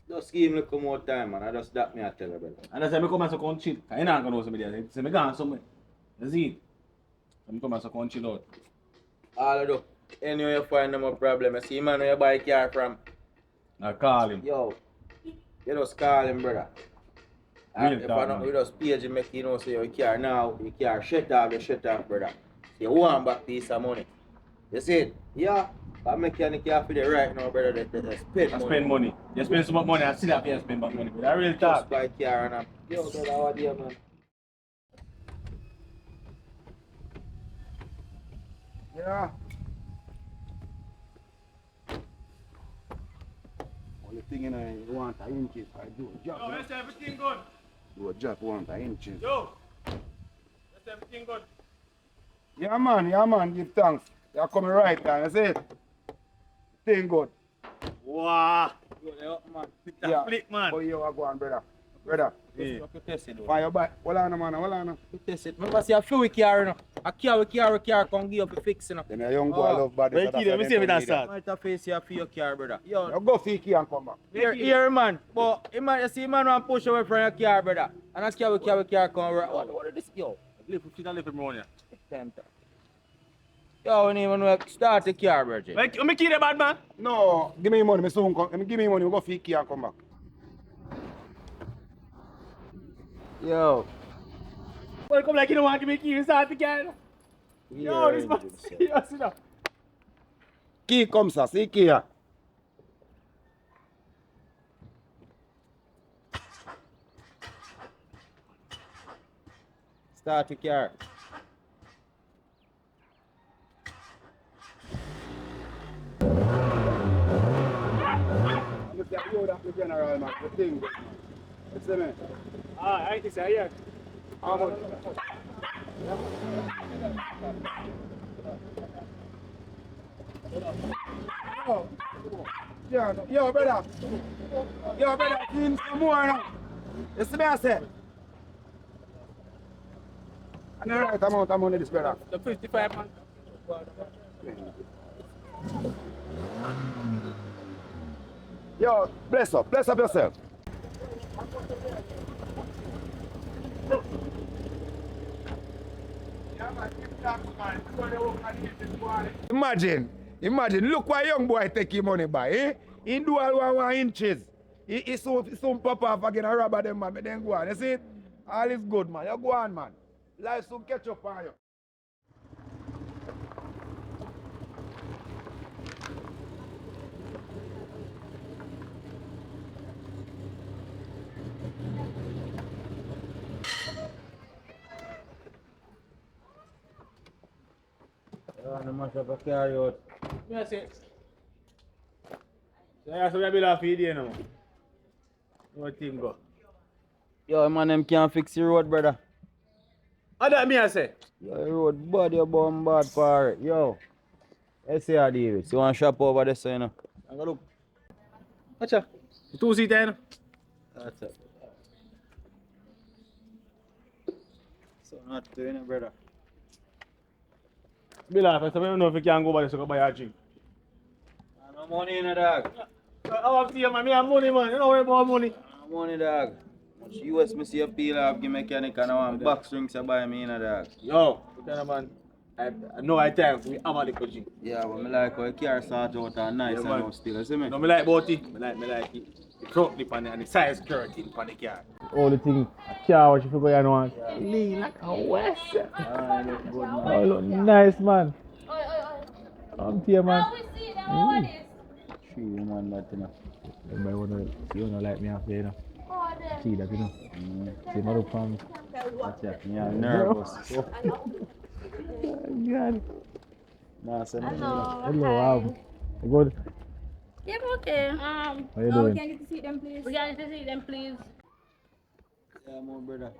just give him a little more time, man. I just that me I tell you, brother. And that's why I come and so come chill. Because you're not going to know somebody else. Say, me gone somewhere. You see? So I come and so come chill out. All of them. Anyway, you find them a problem. I see man where you buy a car from. I call him. Yo, you just call him, brother. And if I talk, not, man. we just page him, make you know, say your car now, your car shut off, brother. So you want back piece of money. You see it? Yeah. But mechanic you have to do right now, brother, they spend money. You spend so much money, I still have to spend back money. But I really Just talk. buy car and yo, brother, how are you, man? Yeah. Only thing you know, you want an inches, I do a job. Yo, let's everything good. Do a job, want an inches. Yo, let's everything good. Yeah, man, give thanks. You're coming right time, you see it? Thing good. Wow. Yo, man. Yeah. Flip, man. Oh, you are going, brother. Brother. Yeah. Why you buy? Hold on, man, hold on. Test it. Remember, see a few car, you know. A car come give up a fix, you know. Then a young boy love body. Wait, let me see if that's that. Might have face here for your car, brother. Yo, You go see key and come back. here, man. But you see, man, want push away from your car, brother. And a car come right. What is this, yo? Live 15 and live more money. Time. Yo, we don't even know start the car, brother. Like, you make it a bad man? No, give me money, me soon come. Give me money, we go see key and come back. Yo. Well, come like you don't want to make you start the car. Yo, this man serious, you know. Key comes, sir. See key here. Start the car. Look at you, that's the general, man. The thing, man. You see me? Ah, I think so, yeah. How much? Yo, brother. Yo, brother, give him some more now. You see me, I say? And the right amount of money this brother. The 55 man. Yo, bless up yourself. Imagine, look why young boy take his money by, eh? He do all 1 inches. He soon pop off again and rob them man, but then go on. You see it? All is good, man. You go on, man. Life soon catch up on you. No matter if I carry out. Yes, it. So that's what I build off for you now. What thing go? Yo, man, them can't fix the road, brother. What that me I say? Yo, the road bad, you bomb bad for it. Yo, let's see how deal it. You want to shop over there, so you know? I'm gonna look. Watch out. The 2-seater, you know? That's it. So not doing it, brother. Bill off, so I don't know if you can go over there so go buy a drink. No money in a dog. I want to see you, man. Me have money, man. You don't worry about money. No money, dog. Much US me see a peel off, give mechanic and I want box drinks to buy me in a dog. Yo, kind of man. I know I time for me have a little drink. Yeah, but me like how your car start out and nice Yeah, and man. now still, you see me? No, me like about it. Me like it. The front lip and the side skirt in the car. All the thing, car what you forgot you want. Lean like a west. Ah, look good, man. Oh, look nice, man. Come here, man. Tree man, that you know. Everybody wanna like me after, you know. See that, you know. See my look from. Watch that, yeah, nervous. God. Nah, send me. Hello, you good? Yeah, I'm okay. How you We doing? can get to see them, please. We got to see them, please. Yeah, my brother.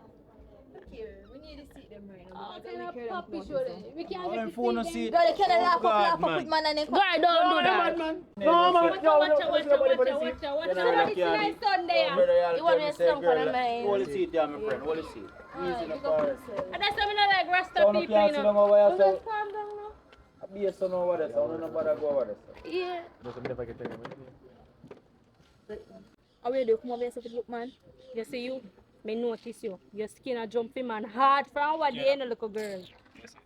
We need to see them right now. Oh, because can I we care pop them it, too show much, them? We can't All get them to phone see see them. it. Girl, they can't laugh God, up man. with man and then God, don't do that. man. Watch man. out, watch out. Somebody see my son there. You want me to stump on him, man? Hold the seat there, my friend. Hold the seat. Easy in the car. And that's something I like Rasta So no people, can't you sit know. down over here, so Calm down now. I be a son over there, so no bother go over there. So. Yeah. how will you do? Come over here so look, man. You see you, me notice you. Your skin a jumping man hard from what day, no little girl.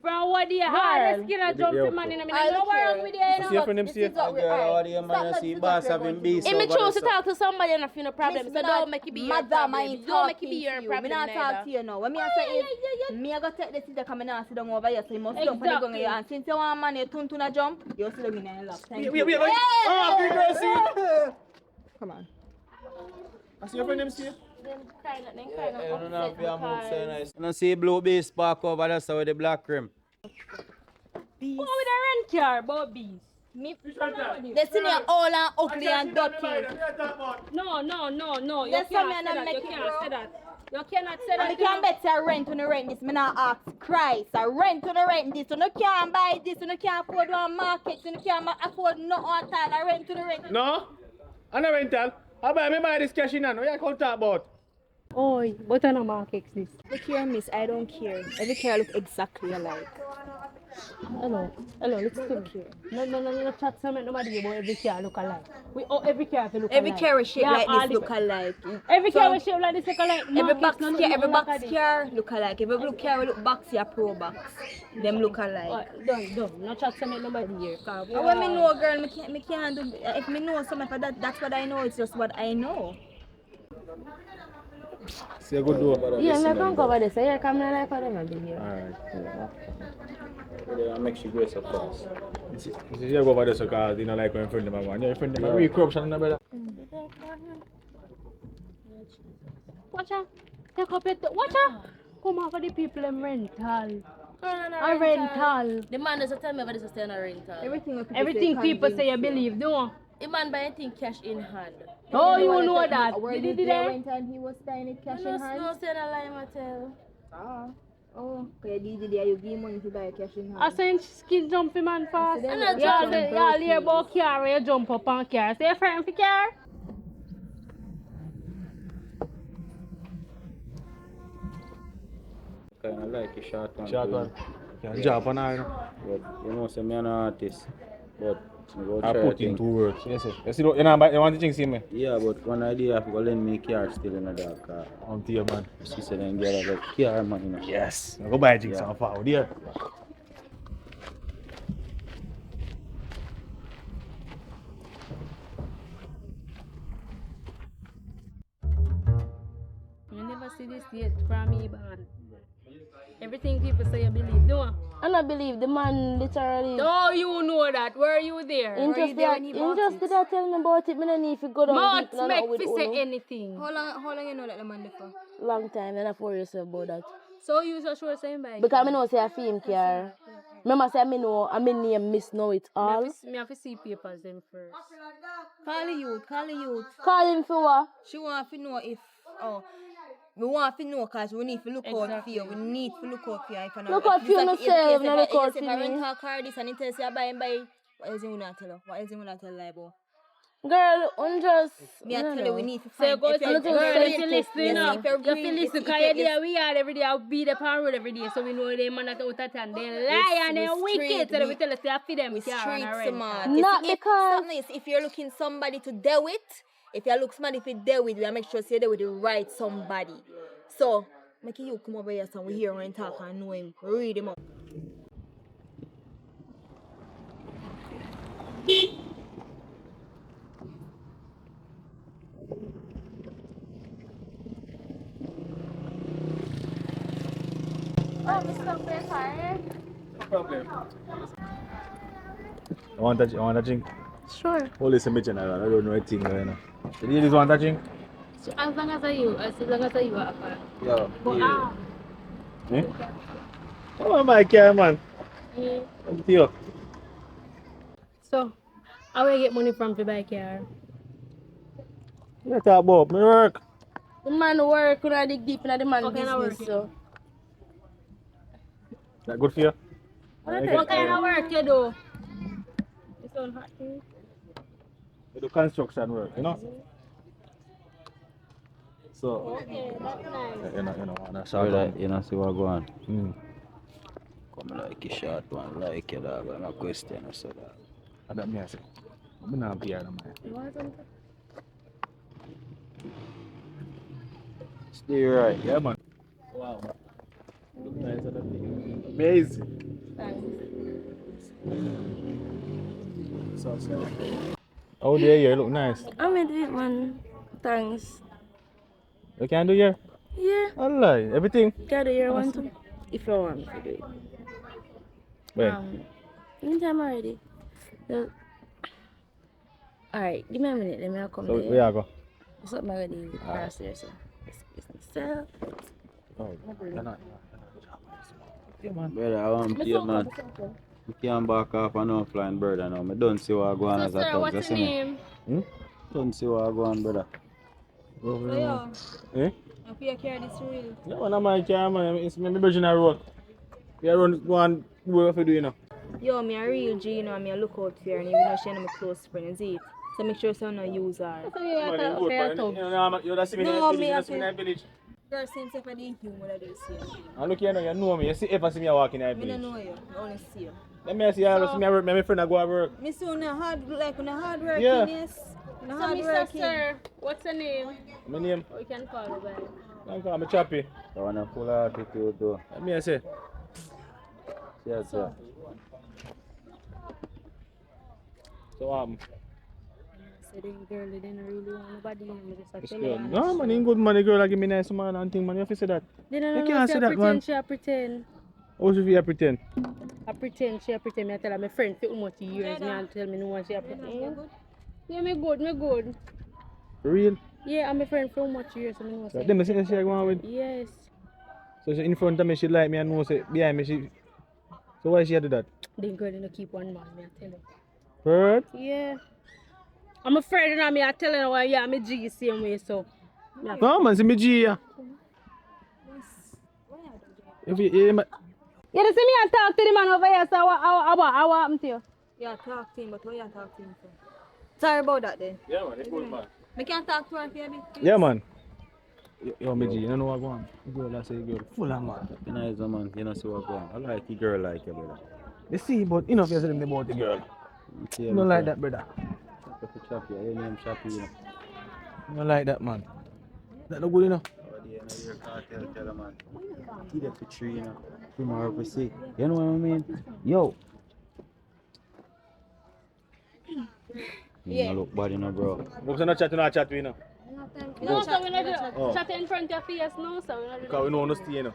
From what day hard, your skin a jumping man in a I minute. know where I'm with you, you See your know, friend but them this see is what we're Girl, what do you Stop man not see to boss talk having about beef this. If me over choose to there, so. talk to somebody and I feel no problem, Miss, so me don't make it be your madam, problem. I ain't Don't make it be talking your to you. problem Me not talk to neither. you now. What me I say is, me I go take the seat come and sit down over here, so you must jump on the ground here. And since you want man, you tun a jump, you sit down in your lap. Thank you. Oh, I see. Come on. I see your friend them see. Then crying at them, Yeah, crying you don't have upset to move so because... nice. You don't see blue base park over there, so with the black rim. Who with a rent car, Bobbies? Me, they see me all and ugly and dirty. No. You There's can't some say men that that. make You it, can't bro. say that. You cannot say And that. me can't bet say rent when you rent this. Me not ask Christ. I rent when you rent this. You no can't buy this. You no can't afford one market. You no can't afford no at all. I rent when you rent. No, I'm not rental. I buy this cash in hand. What you can talk about? Oi, but I know market this. Look here, miss. I don't care. Every car look exactly alike. Hello, listen to me. No, chat something nobody about every car look alike. Every car have to look Every alike. car is shaped Yeah, like all this the- look alike. Every So, car is shaped like this look alike. Every Markets, box no, car, no, every no, box like this. car look alike. Every blue car look boxy a pro box. Them look alike. Done. No chat something nobody here. And when me know, girl, me can't do. If me know something for that, that's what I know. It's just what I know. See a good door. Yeah, me can cover this. Yeah, come like for them be here. Alright. Make sure you grace up first. See you go over there so cause you know like when friend them are going. Your friend them are real corruption, no brother. Watch out. Take up it. Watch out. Come on for the people in rental. A rental. The man doesn't tell me about this is staying a rental. Everything people say you believe, don't. The man buy anything cash in hand. Oh, you know that. Where Did did you they there? went and he was buying it cash in hand? No, staying a lie, Mattel. Oh, okay, did you give money to buy cash in hand? I sent skin jumping man fast. So I'm not Y'all hear about car where you jump up on car. Say friend for car. kinda like a short one. Short too, one. Can jump on her, you know. But you know, say me an artist. But I go I try put thing. in 2 words. Yes, sir. You see, you know, you want to think, see me? Yeah, but one idea I go lend me car still in the dark car. On to you, man. She said then get a car man, you know. Yes. I go buy drinks Yeah. and forward here. You never see this yet from me, man. Everything people say you believe, no? I don't believe the man literally. Oh, you know that. Were you there? In just did I tell me about it? Me no need to go down Mouth deep. No, make with fi say Uno. anything. How long you know that the man there for? Long time, and I for yourself about that. So you so sure saying by Because I know say I feel care. Remember say I know I name Miss Know It All. me have to see papers them first. Call the youth, call the youth. Call him for what? She want to know if, we want to know because we need to look out for you. We need to look out for you. If I know, Look out for you myself, not look out for If I me. rent her car this and it tells you I buy, what else you want to tell her? What else you want to tell her about? Girl, unjust. Me I tell you we need to So you find. go If to you're the girl, if you great, listen, you know. if you're You feel green, listen, if because you're- you're there, we are every day, I'll be the power road every day, so we know them man that out of town, they lie and they wicked, so we tell us, they feed them we car street and rent. smart. Not If because- something is, if you're looking somebody to deal with, if you look somebody to deal with, we make sure you deal with the right somebody. So make you come over here, so we hear him talk and know him, read him up. I want a drink. Sure. Holy some general, I don't know anything, you know. You just want a drink? So as long as you are fine. Yeah. But Eh? Oh my car, man. yeah. Come to you. So, how will you get money from to buy car? You talk about me work. The man work, you know, dig deep in the man What kind of business. work? So. That good for you? What kind of work you do? You sound hot to me. You do construction work, you know? So, Okay, that's nice. you know, wanna shout Brother, out. you know see what go on. Mm. Come like a short one, like it dog, I'm a question or so that. And that me I say, I'm not pay no man. You want something? Stay right. Yeah, man. Wow, man. Look nice at that thing. Amazing. So. How do you look nice? I'm in it, man. Thanks. You can do here? Yeah. Allah, everything. Can do your one too? If you want me to do it. Wait. Anytime already. Alright, give me a minute, let me come So there. where you go? What's up, my lady? Cross there, so. So. Oh, you're not. Yeah, man. Brother, I want to play, man. You can't back off and no flying bird now. I don't see what go on as a Sir, thug. what's You your see me? name? Don't see what go on, brother. So yeah, Eh? I feel carry this real. Yeah, man, I'm my car, man. It's my Virginia Road. You run, go and do what you do, you know. Yo, me a real G, you know, me a look out for her, and even though she ain't my close friend, is it? So make sure someone not use her. So you want Man, to good, fair man. too. You know, you're the No, me village. have You're the village. Girl, since if I didn't humor that this year. And look here, you know me. You see, ever see me walking in the Me don't village. know you, I only see you. Let me see, I see me work, my friend I go to work. Me soon hard, like when I hard working, Yeah. yes. When I So, hard Mr. working. Sir, what's your name? My name, Oh, you can call me by. I'm call me Chappy. I want to pull out attitude though. Let me say. Yes, sir. So, So, the girl didn't really want nobody, and just it's tell good. her. No, man, in good man, the girl I give me nice man and thing, man. You have to say that. They You don't can't know say she that, man. pretend, she pretend. How should you pretend? I pretend, she pretend. Me I tell her my friend for how much years, me and tell me no one she pretend. Yeah, me good. For real? Yeah, I'm my friend for how much years, so me know So, say. them say she go on with. Yes. So, she in front of me, she like me and know say behind me, she. So, why she do that? The girl didn't keep one man, me I tell her. Heard? Yeah. I'm afraid of me, I tell her why, yeah, I'm a G same way, so. Yeah. No, man, see me G, yeah. If you, You see me and talk to the man over here, so what happened to you? Yeah, talk to him, but what you talk to him for? Sorry about that then. yeah, man, it's good, man. Me can't talk to her, baby. Yeah, man. Yo, me G, you know what I want? Girl, I say girl, full of man. You know, it's a man, you know, see what going. I like the girl like you, brother. You see, but you know, if you say them about the girl. See, You don't like that, brother. Choppy, your name Choppy, you know. You don't like that, man. That no good, you know. Oh, the end of your cartel, tell a man. He there for three, you know. Tomorrow for six. You know what I mean? Yo. You look bad, you know, bro. What's not chat, you know. No, so we're not Oh. chat in front of your face, no, so we're not Because we know no stay, you know.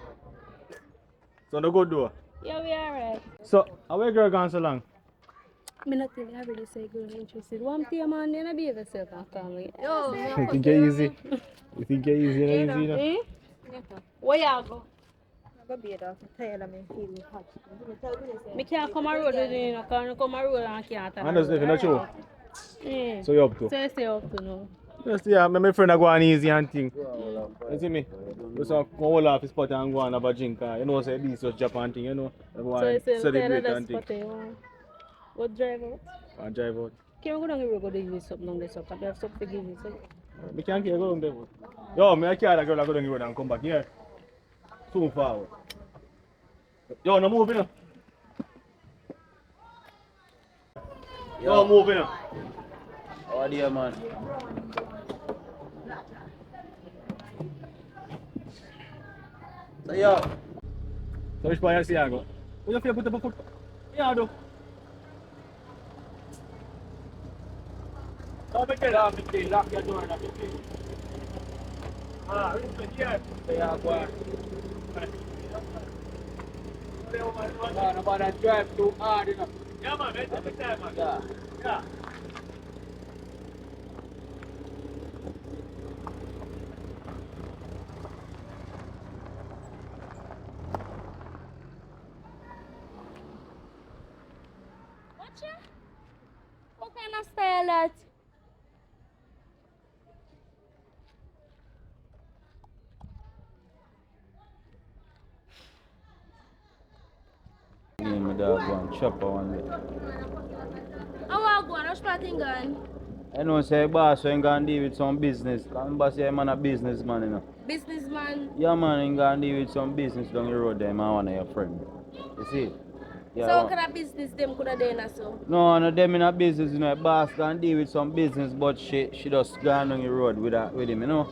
So no good though. Yeah, we are right. So, how your girl gone so long? Me not think I really say girl interested. One thing, man, you know, behave yourself and call me. Yo, You think you're easy? You think you're easy, you know, easy, you know? Eh? Where you go? I'm gonna be it off. I'm tired of me feeling hot. Me can't come a road with you, you know, because I come a road and I can't. And that's nothing, not true. Yeah. So you up to? So you stay up to now. Just yeah, my friend are going easy and thing. You see me? Just go all off his spot and go and have a drink. You know, say this was Japan thing, you know. So you say Celebrate that and thing. spot you want. Go drive out. And drive out. Can we go down the road go give you something on this up? I have something to give you. So. Me can't get go down there. Yo, me I carry that girl go down the road and come back here. Too far. Yo, no move, you know. Yo, move, you know. How are you, man? So, yo. So which part you see I go? What you feel put up a foot? Yeah, I do. So me tell her, me lock your door and everything. Ah, respect here. Yeah, go on. Nobody drive too hard, you know. Yeah, man, man, take your time, man. Yeah. Yeah. Watch ya? What kind of style that? Me and my dog go and chop one day. I want to go and rush my thing on. I know say boss ain't gonna deal with some business. Cause boss say man a businessman, you know. Businessman. Yeah man ain't gonna deal with some business down the road there, man, one of your friend. You see? Yeah, So what kind of business them could have done so? no, no, them in a business, you know, boss can deal with some business, but she just gone down the road with him, you know.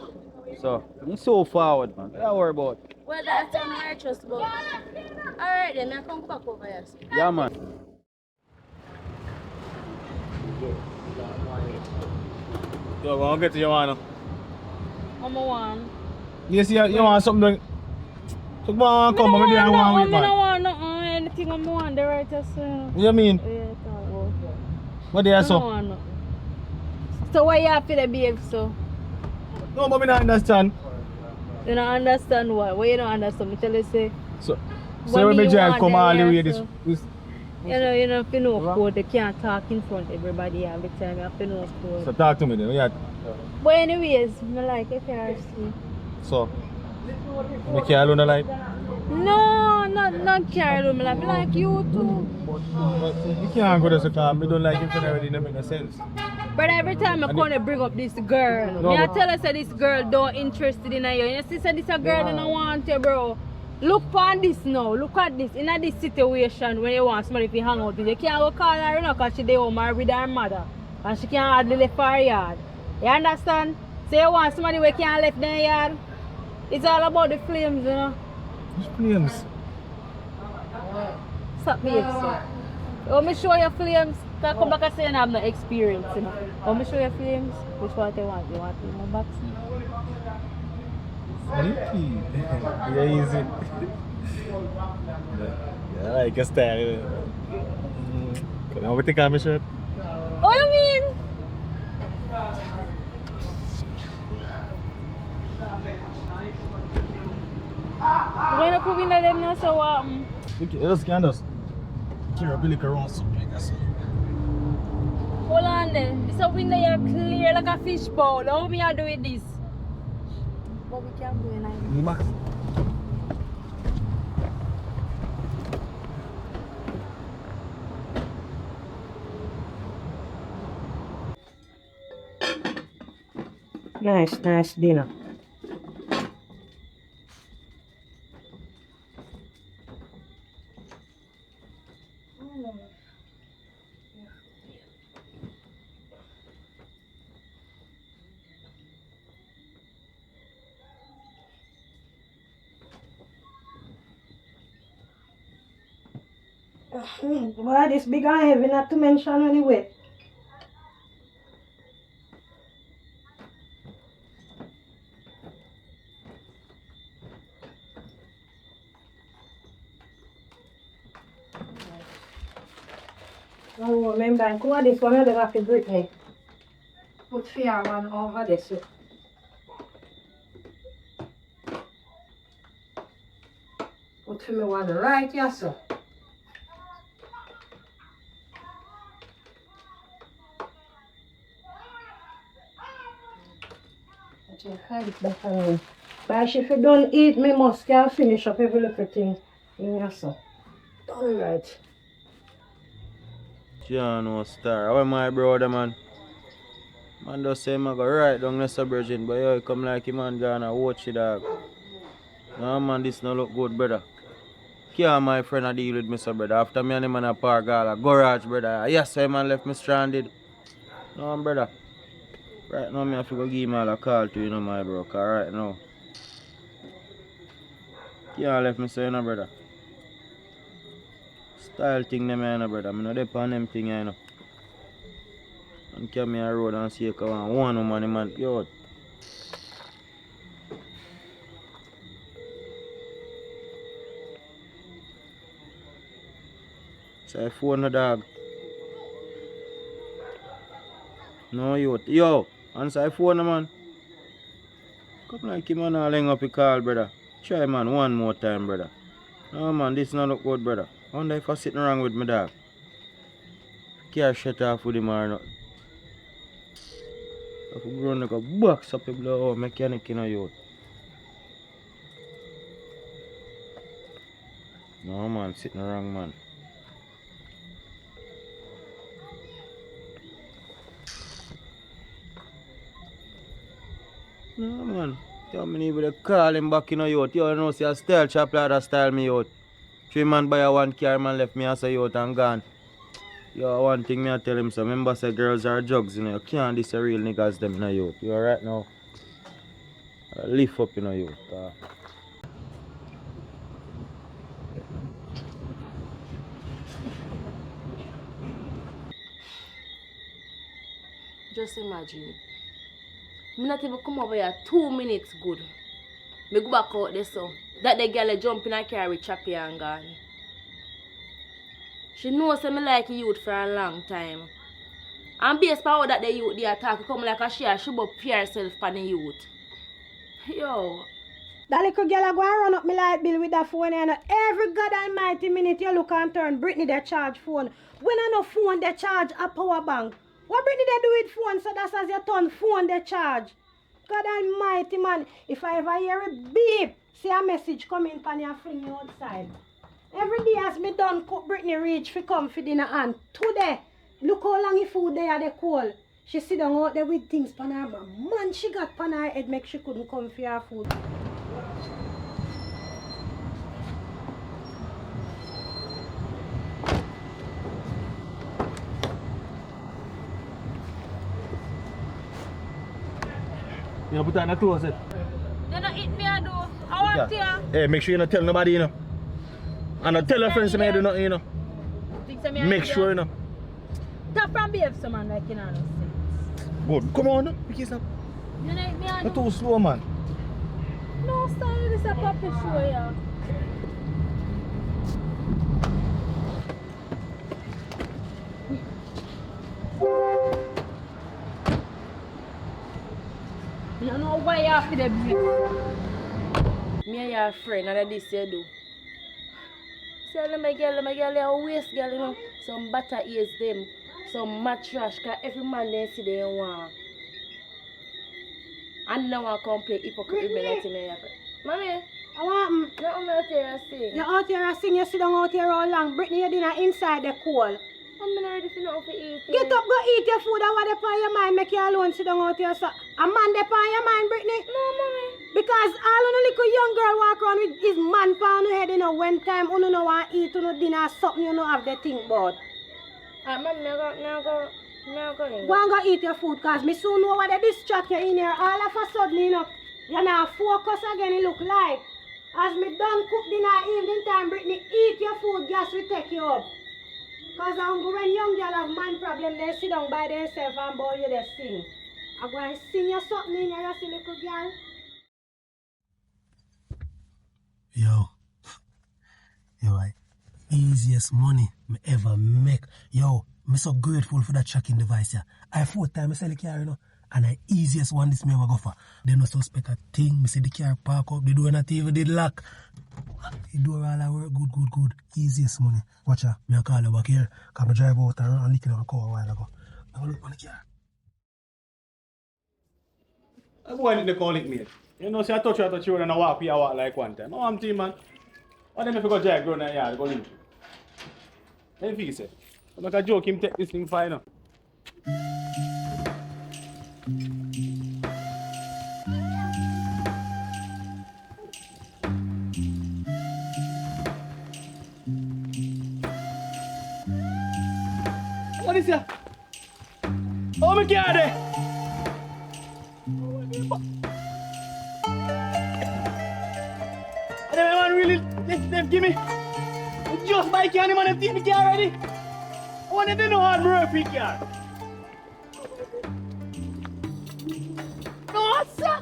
So, he's so forward, man. Don't worry about it. Well, that's on my trust, but... Alright then, I come back over here. Yeah, man. Yo, go and get to your one. I'm a one. You see, you want something? So go and come, I'm there one week, I don't man. want nothing, anything I want, the right as What you mean? yeah, can't go. What they are I don't so? want nothing. So why you have to behave so? No, but me not understand. You don't understand what? Why you don't understand? Me tell you say, So What when me me you drive want come then, all the yeah, way this, so- this you know, if you know code, you can't talk in front of everybody every time. You have to know code. so talk to me then. Yeah. But anyways, me like FRC. So me can't alone like. No, not Carol. Me like you too. But you can't go there so because me don't like him for already. Don't make no sense. But every time I come to bring up this girl, No, me I but- tell her say this girl don't interested in you. You see, say this a girl that I want you, bro. Look on this now. Look at this. In this situation when you want somebody to hang out with, you can't go call her, you know, because she dey home with her mother. And she can't hardly left her yard. You understand? So you want somebody who can't left their yard? It's all about the flames, you know. Which flames? Stop me, so. Let me show you flames. Can come back and say you have no experience, you know. Let me show you flames. Which one you want? You want in my box? Sneaky. Yeah, easy. Yeah, I like your style. Can I take off my shirt? What you mean? We're going to put in them now, so Okay, just can just carry up a little around something. That's it. hold on then. This window you're clear like a fish bowl. How me I do with this? But we can't do it Lima. Nice dinner. Boy, this big and heavy, not to mention when it wet. Oh, remember, come on, this one, I have to break me. Put fear one over this. Put for me one right here, sir. But if you don't eat, me must can finish up every little thing in your son. All right. John no star. How my brother, man? Man just say I go right down Nessa Virgin, but yo, he come like him man gonna watch it, dog. No man, this no look good, brother. Can't my friend a deal with me, so brother. After me and him and a park gala, garage, brother. Yes, sir, man left me stranded. No, brother. Right now, me have to go give him all a call to you, know, my bro. Cause right now, can't left me so, you know, brother. Style thing, them, you know, brother. I'm not depend on them thing, you know. And carry me a road and see if I want one woman, man. Yo. Say phone no dog. No youth. Yo, answer phone no man. Come like him and all hang up a call, brother. Try man one more time, brother. No man, this not look good, brother. Wonder if I sitting wrong with my dog. Can't shut off with him or not. If we run like a box up a blow mechanic in a youth. No man, sitting wrong man. No man, yo, me need to call him back in a youth. Yo, you know, see a style chop like that style me out. 3 man buy a 1 car, man left me as a youth and gone. Yo, one thing me I tell him, so remember say girls are jugs, you know. You can't this a real niggas them in a youth. You alright now? Lift up in a youth. Just imagine. Me not even come over here 2 minutes good. Me go back out there so. That the girl jump in a car with Chappy and gone. She knows say me like youth for a long time. And based on how that the youth they attack come like a she up herself for the youth. Yo. That little girl a go and run up my light bill with that phone and every God almighty minute you look and turn Brittany they charge phone. When I no phone they charge a power bank. What Brittany they do with phone so that's as you turn phone they charge. God almighty man, if I ever hear a beep, see a message coming from your fling you outside. Every day as me done cook Brittany reach for come for dinner and today, look how long the food they are they cold. She sit down out there with things on her back. Man, she got on her head make she couldn't come for her food. You know, put that in the closet. You don't eat me, I do. I want you. Hey, make sure you don't tell nobody, you know. And don't tell your friends to me do nothing, you know. Make sure, you know. Stop from behave someone like you know. Good. Come on, no. Pick it up. You don't eat me, I You're do. too slow, man. No, son, this is a puppy show, yeah. You don't know why you have to be. Me and your friend and this you do. See my girl, a waste girl, you know. Some butter ears them, some mad trash, cause every man they see they want. And now I come play hypocrite with me like me. Mommy, I want no I'm out here sing. you out here and sing, you sit down out here all long. Brittany, you dinner inside the cold. I'm not ready for nothing to eat. Get up, go eat your food and what upon your mind, make you alone sit down out here. So, a man upon your mind, Brittany? No, mommy. Because all of the little young girl walk around with his man pound head, you know, when time you no want to eat, you know, dinner, something you know have to think about. Mom, me go in. Go and go eat your food, cause me soon know what they distract you in here. All of a sudden, you know, you're not focus again, it look like. As me done cook dinner evening time, Brittany, eat your food, gas will take you up. Cause when young girl have man problem, they sit down by themselves and boy you they sing. I'm going to sing you something in here, you see little girl. Yo, easiest money me ever make. Yo, me so grateful for that tracking device, yeah. I 4 times I sell the car, you know, and the easiest one this me ever go for. They no suspect a thing. Me see the car park up, the door not even did lock. The door all I work good. Easiest money. Watch out, me a call you back here. Cause me drive out and lick it on a car a while ago. I look on the car. I go in the call it mate. You know, see I touch you and I walk here walk like one time. No, I'm team man. What them if you go jack ground and yard, go link. Then you say, I'm like a joke, him take this thing fine now. What is that? Oh my God! Them give me just my car, man, them take me car already. I want them to know how to work car. No, sir.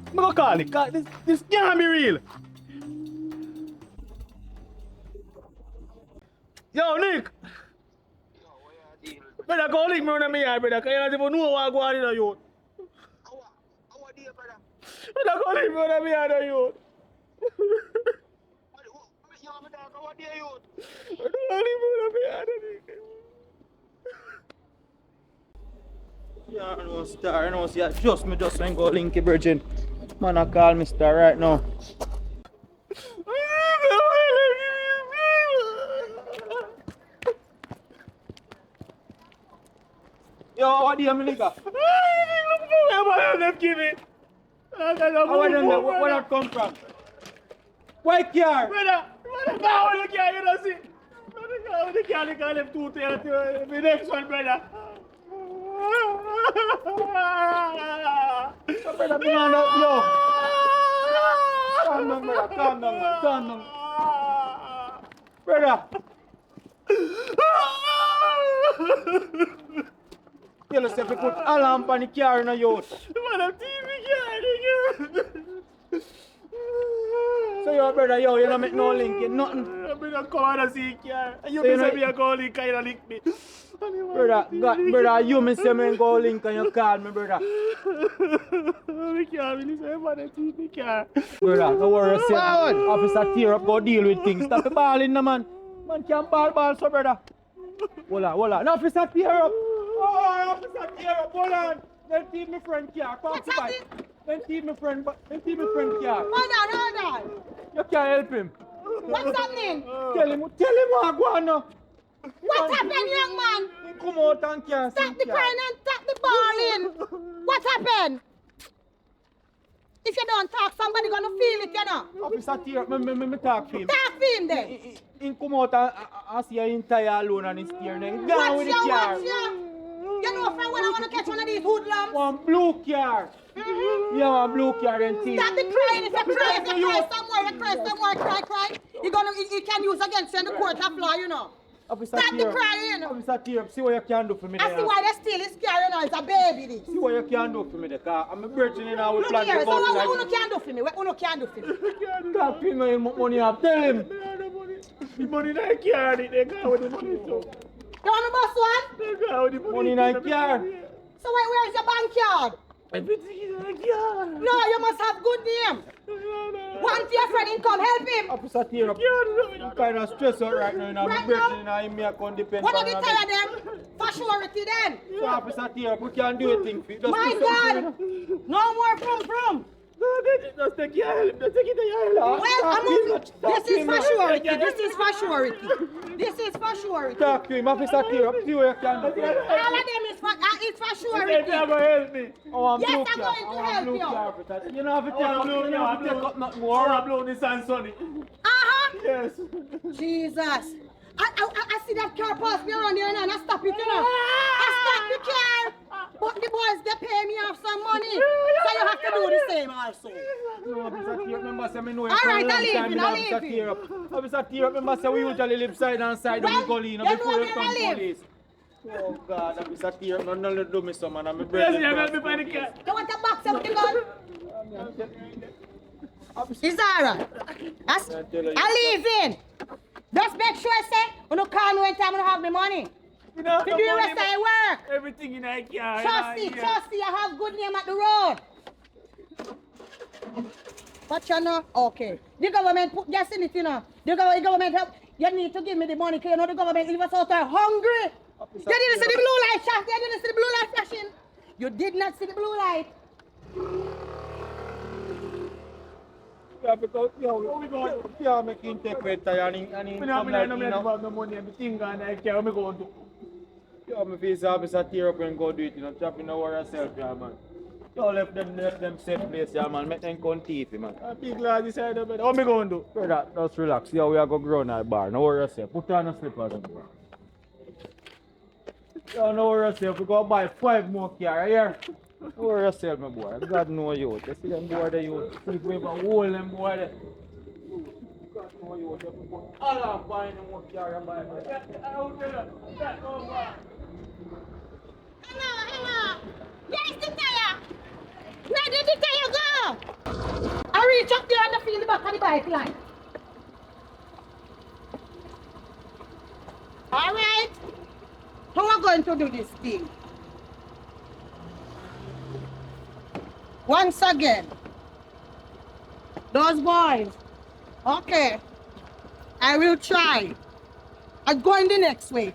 I'm gonna call it. This can't be real. Yo, Nick. Brother, go link me on me yard, brother, because you don't even know what going on in the youth. Brother, go link me on me yard, the youth. Yeah, no star, no see, just went go link it, virgin. Man, I call me star right now. Yo, what do you mean, nigga? Where that come from? White car. Brother, now the car, you don't see. Brother, the car, they call them two tails. The next one, brother. So, brother, me on that, yo. Calm down, brother, calm down, man, calm down. Brother. Tell us if you put alarm on the car in the youth. Man, I'm TV car, nigga. So, yo, brother, yo, you don't make no link, nothing. I'm gonna come and see car. And you So, you say know- me a go link, and you link me. Brother, you me say me go link and you call me, brother. We can't really say about the TV car. Brother, don't worry, say, officer tear up, go deal with things. Stop the balling, no, man. Man can't ball, so, brother. Hold on. No, officer tear up. Oh, officer tear up, hold on. Then team my friend car, come to bike. Then team my friend car. Hold on. You can't help him. What's happening? Tell him what go on now. What happened, young man? He come out and can't Stop the crying and tap the ball in. What happened? If you don't talk, somebody gonna feel it, you know. Officer tear up, me talk to him. Talk to him then. He come out and see him entire alone and he's steering. He gone with the car. Watch you. You know, friend, when I want to catch one of these hoodlums. One blue car. Yeah, one blue car then team. Stop the crying. If you cry somewhere, cry. You can use against you in the court of law, you know. Officer Stop the tear up. crying. Officer tear up, see what you can do for me I there. see why they steal his car, you know. It's a baby, this. See what you can do for me there, cause I'm a virgin and I will Look plan here, to so go what to you can do for me? What you can do for me? Can't pay me money up, tell him. The money in the car, they go with the money too. You want the bus one? They go with the money. Money in the car. So where's your bank card? Everything is in the car. No, you must have good name. One for your friend in come help him. Officer tear up. I'm kind of stressed out right now and I'm Right virgin and I'm here can depend What on are the tell them? For surety then. So officer tear up, we can do a thing for you. Just My do something, God. No more from. Just take your help. Just take it to your help. Well, I'm moving. This is for surety. This is for surety. This is for surety. Talk to him, officer Tear up. See what you can do. All of them is for, it's for You're surety. going to help me. Oh, I'm Yes, blue I'm cap. going to Oh, help I'm blue you. cap. You know, if you take up, you know, if you take up nothing more. Or blow the sun sunny. Uh-huh. Yes. Jesus. I see that car pass me around here now and I stop it, you know. I stop the car. But the boys, they pay me off some money. So you have to do the same also. No, officer Tear up. Remember, say me know you All for a right, long I'll leave time, you, you know, I'll officer leave Tear up. Officer Tear up. Remember, say we usually live side and side when we go in you before know you where come I live. police. Oh God, officer Tear up. No, do me some man. I'm a Yes, brother. you help me find the car. You want a box of the gun? It's alright. I leave in. Just make sure I say, when you call me when time I have the money. You know, To do the rest of the work. everything in that car. Trusty, I have good name at the road. What you know? Okay. The government put gas in it, you know. The government help. You need to give me the money because you know the government leave us out there hungry. You didn't see the blue light flash. You didn't see the blue light flashing. You did not see the blue light. Yeah, because yeah, make him take better and he We come don't like, have you know. no money. Everything gone that car. I'm going to. Yeah, me feel say officer Tear up and go do it, you know. Chop in the war yourself, yeah, man. You let them set place, yeah, man. Make them come thief, man. A big lad inside the bed. What am I going to do? Brother, just relax. Yeah, we are going to grow in our bar. No worry yourself. Put on a slipper, then. Yeah, no worry yourself. We go buy 5 more cars here. No worry yourself, my boy. God know you. You see them boy there, you. See if we ever hold them boy there. God know you. You put all our buying them more cars and buy them. Hello. Where's the tire? Where did the tire go? I reach up there and I feel the back of the bike line. All right. How are we going to do this thing? Once again, those boys. Okay. I will try. I'm going the next way.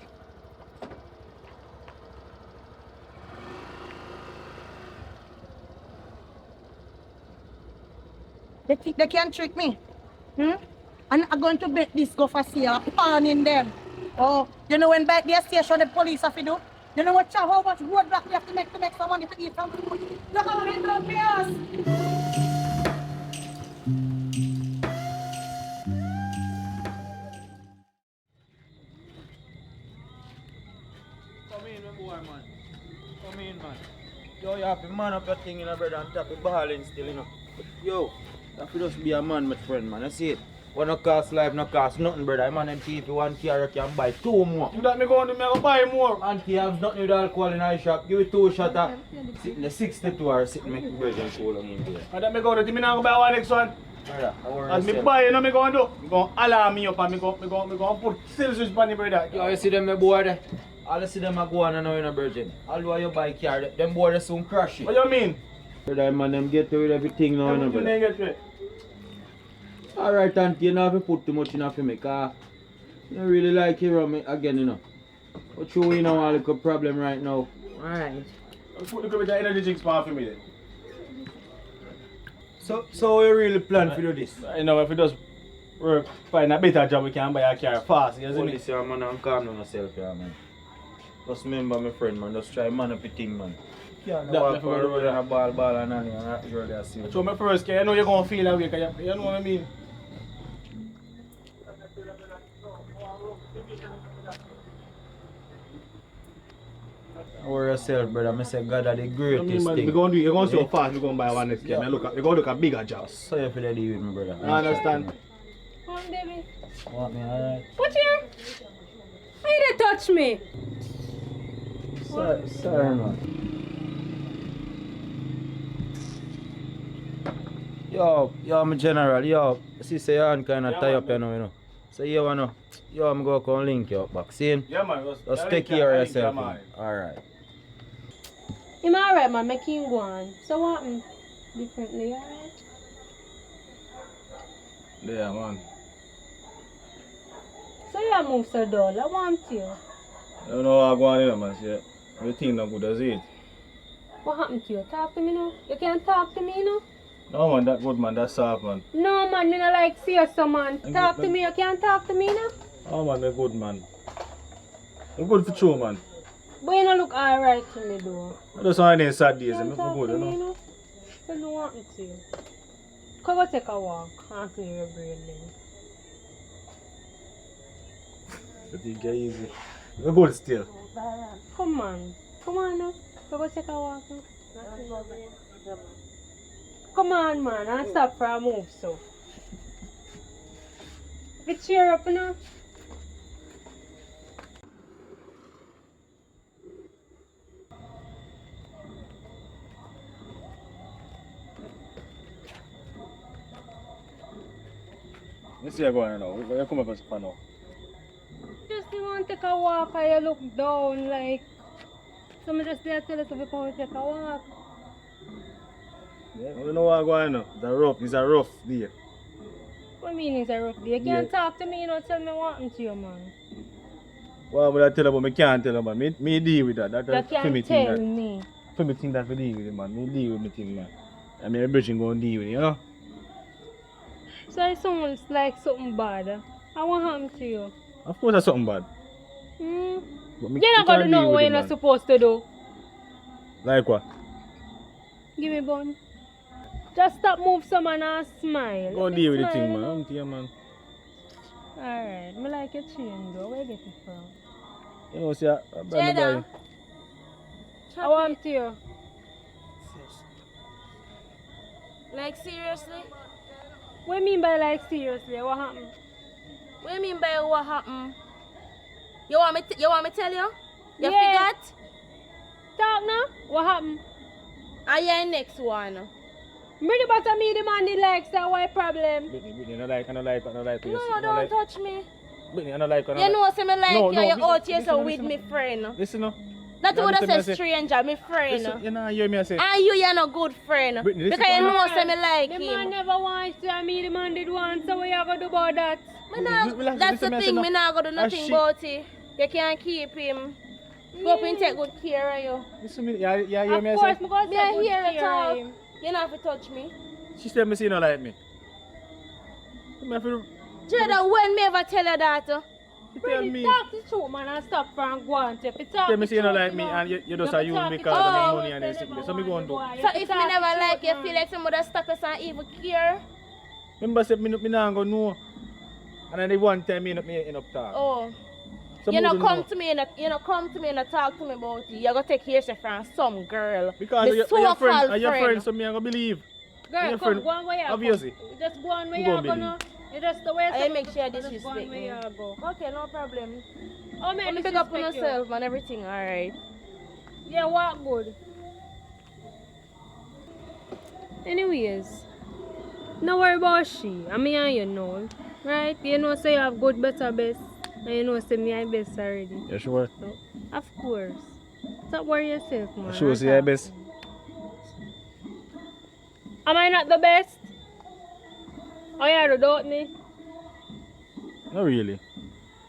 They think they can trick me. And I'm going to bet this go for sale, pawning them. Oh, you know when back their station the police have to do? You know what how much roadblock you have to make some money to eat some food? The government don't pay us. Come in, my boy, man. Come in, man. Yo, you have to man up your thing, you know, brother, and tap your balling still, you know. Yo, you have to just be a man, my friend, man. I see it. What no cost life, no cost nothing, brother. Man, empty if you want car, you can buy 2 more. You let me go on to me, I go buy more. Auntie has nothing with alcohol in our shop. Give it 2 shots at sitting the 62 or sitting make the bread and cool on him there. I let me go to me now go buy one next one. Brother, I worry As me yourself. buy, you know me going to do? Me going to alarm me up and me go put Celsius on the brother. Yo, you see them, my boy there? All you see them are going on now in a virgin. Although you buy car, them boy they soon crash it. What you mean? Brother, man, them get away with everything now, you know, Everything brother. they get to it. Alright, auntie, you don't have to put too much in for me, because I don't really like you around me again, you know. But you know, a little problem right now. Alright. Put the bit of energy drinks for me then. So you really plan to do this? You know, if we just work, find a better job, we can buy a car fast, you see Hold me? this here, man, and calm down yourself here, man. Just remember, my friend, man, just try man up your thing, man. Yeah, That- walk that- on the road and a ball and I'm not sure they'll see you. So my first car, I know you're going to feel that way, because you know what I mean? Don't worry yourself, brother. I say God are the I mean, greatest man, thing. you're going to see how fast we're going to buy one next car. We're going to look at bigger jobs. So you feel that deal with me, brother. I understand. Come on, baby. Want me, alright? What here? Why you dey touch me? Sorry, man. Yo, my general, yo. See, say your hand kind of tie up, you know. So you wanna, yo, I'm going to come link you up back. See? Yeah, man. Just take care of yourself. Alright. I'm alright, man. Make him go on. So what happened differently, alright? Yeah, man. So you move so dull. I want you. I don't know how I'm going on, man. Shit. You think not good as it. What happened to you? Talk to me now. You can't talk to me now. No man, that good man, that's soft man. No man, me not like see you so man. Talk to me, you can't talk to me now. Oh man, they're good man. You're good for true man. But you don't look alright to me though. I just want to sad days, I'm Can't talk good, to you me, know. I don't want me to. Come go take a walk and clear your brain then. I think it's easy. You're good still. Come on now. Go take a walk. Come on man, and stop for a move so. Get cheer up now. Let's see you going now. Where you come up as a now? Just you want to take a walk and you look down like. So I just there tell you to come take a walk. Yeah, I don't know what I'm going now. It's a rough day. What do you mean it's a rough day? You can't talk to me, you know, tell me what happened to you, man. What would I tell you about? I can't tell you, man. Me deal with that. You That's can't me tell thing me. that. For me think that we deal with it, man. Me deal with me thing, man. I mean, everything going to deal with it, you know? So if someone's like something bad, what happened to you? Of course, that's something bad. But me, You're not going to know what you're not supposed to do. Like what? Give me bun. Just stop move someone and smile. Go deal with the thing, man. I'm here, man. Alright, I like your chain though. Where you get it from? You know, see, I Jada. I want you. Like seriously? What do you mean by like seriously? What happened? What do you mean by what happened? You want me to tell you? You Yeah. forgot? Talk now. What happened? Are you next one? Really about me the man the likes that white problem. Whitney, I don't like. No, don't touch me. Whitney, I don't like. You know, say me like No, you, no, you're out listen, here so listen, with me friend. Listen, no. Not No, would listen, say listen. stranger, me friend. Listen, you know, hear me I say. And you're not good friend. Whitney, listen Because you to me. know say me like The man him. never wants to me the man did want, so what you gonna do about that? Me not, Relax, that's listen, the me, I say thing, no. me not gonna do Ah, nothing shit. about it. You can't keep him. Go up and take good care of you. Listen, me, you hear Of me I course, say. I'm going Me to I take hear good you care of talk. him. You don't have to touch me. She said me see no like me. Me have to Jada, when me ever tell you that? she tell Really me. talk the truth, man, and stop from going to. If you talk Tell me the say you don't truth, like me know, and you just you a use talk me the because of truth, the money and you the say sickness. never So me go and do. want So you if talk me the never like truth, you, feel like somebody stop us and even care? Remember say me not go know. And then the one time me end up talk. Oh. So You me know wouldn't come know. to me and come to me and talk to me about it. You're gonna take hearsay from some girl. Because Me your so-called friend, are your friend, so me I go believe. Girl, Your come, friend, go on where you obviously. go. Just go on where You you go go believe. now. You just the way I make sure you just go disrespect on where me. you go. Okay, no problem. Oh man, Let me pick up on yourself and everything, alright. Yeah, walk good. Anyways, no worry about she. I mean, and you know, right? You know, say you have good, better, best. And you know, say me I best already. You sure? So, of course. Stop worry yourself, man. You sure and say I talk best? to me. Am I not the best? Oh yeah, you doubt me. Not really.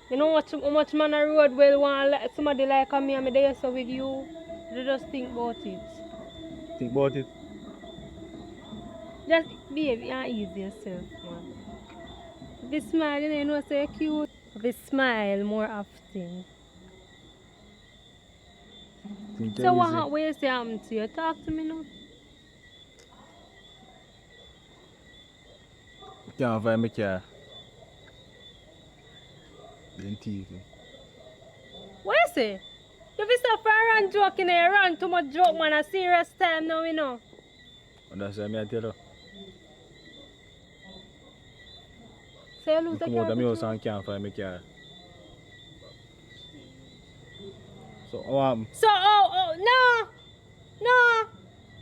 You know how much man a road will want somebody like me and me there so with you. You just think about it. Think about it. Just behave and ease yourself, man. If you smile, you know, say you're cute. If you smile more often. Think So easy. what you say happened to you? Talk to me now. Can't find my car. Then TV. What you say? If you stop for a run joking, you run too much joke, man. A serious time now, you know. And that's why I tell you. So you lose the Come out car. of my house and can't find my car. So, So, no.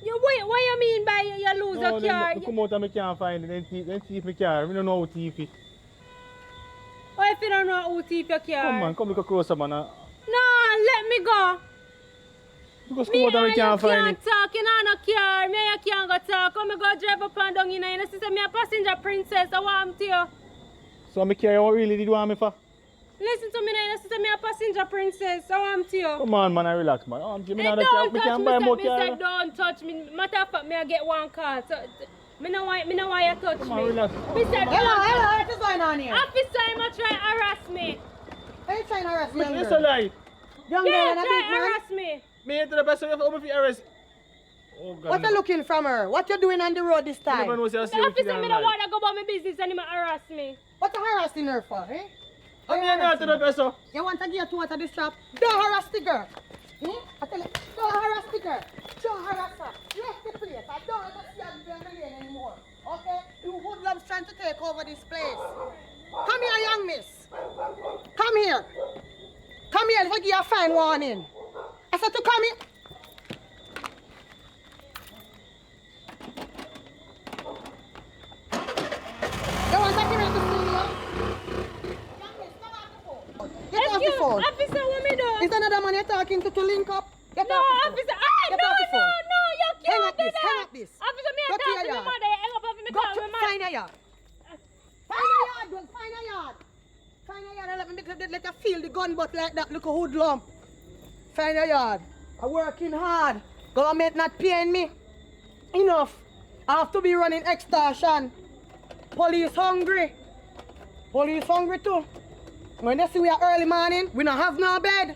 You wait, what you mean by you lose no, a car? then come out and I can't find it. Then thief my car. I don't know how thief it. What if you don't know who thief your car? Come man, come look closer man. No, let me go. Because Me come out and I can't find it. talk, you know, no car. Me and you can't go talk. Come me go drive up and down, you know. You see, me a passenger princess. I want to you. So my car, what really did you want me for? Listen to me now. You see, me a passenger princess. I want to you. Come on man, I relax man. Me Hey, not don't me touch can me, buy more me car. said don't touch me. Matter of fact, me I get one call. So, Me no want you touch Come on, me. relax. Mr. Hello, what is going on here? Officer, you must try harass me. Are you trying to harass young It's a girl? lie. Young Yeah, girl and a try big man? harass me. Me into the best of your for arrest. Oh God. What you looking from her? What you doing on the road this You never time? know say I The see you officer, kid me and no lie. want to go about my business and him harass me. What you harassing her for, eh? I'm here now to the best of. You want to get out of this shop? Don't harass the girl. I tell you, don't harass the girl. Don't harass her. Left the place. I don't want to see her in the lane anymore. Okay? You hoodlums trying to take over this place. Come here, young miss. Come here. Come here, let me give you a fine warning. I said to come here. You want to give me the studio? Young miss, come off the phone. Get off the phone. Officer, what me do? Is another man you're talking to link up? Get No, off the phone. officer. Ah, Get no, off the phone. no, you Hang can't up do this, that. hang up this. Officer, me Go a to talk your to my yard. mother. You hang up off me Go call to, my mother. find a yard. Find a yard, well, find a yard. Find a yard and let you feel the gun butt like that, look a hoodlum. Find a yard. I'm working hard. Government not paying me enough. I have to be running extortion. Police hungry. Police hungry too. When they see we are early morning, we don't have no bed.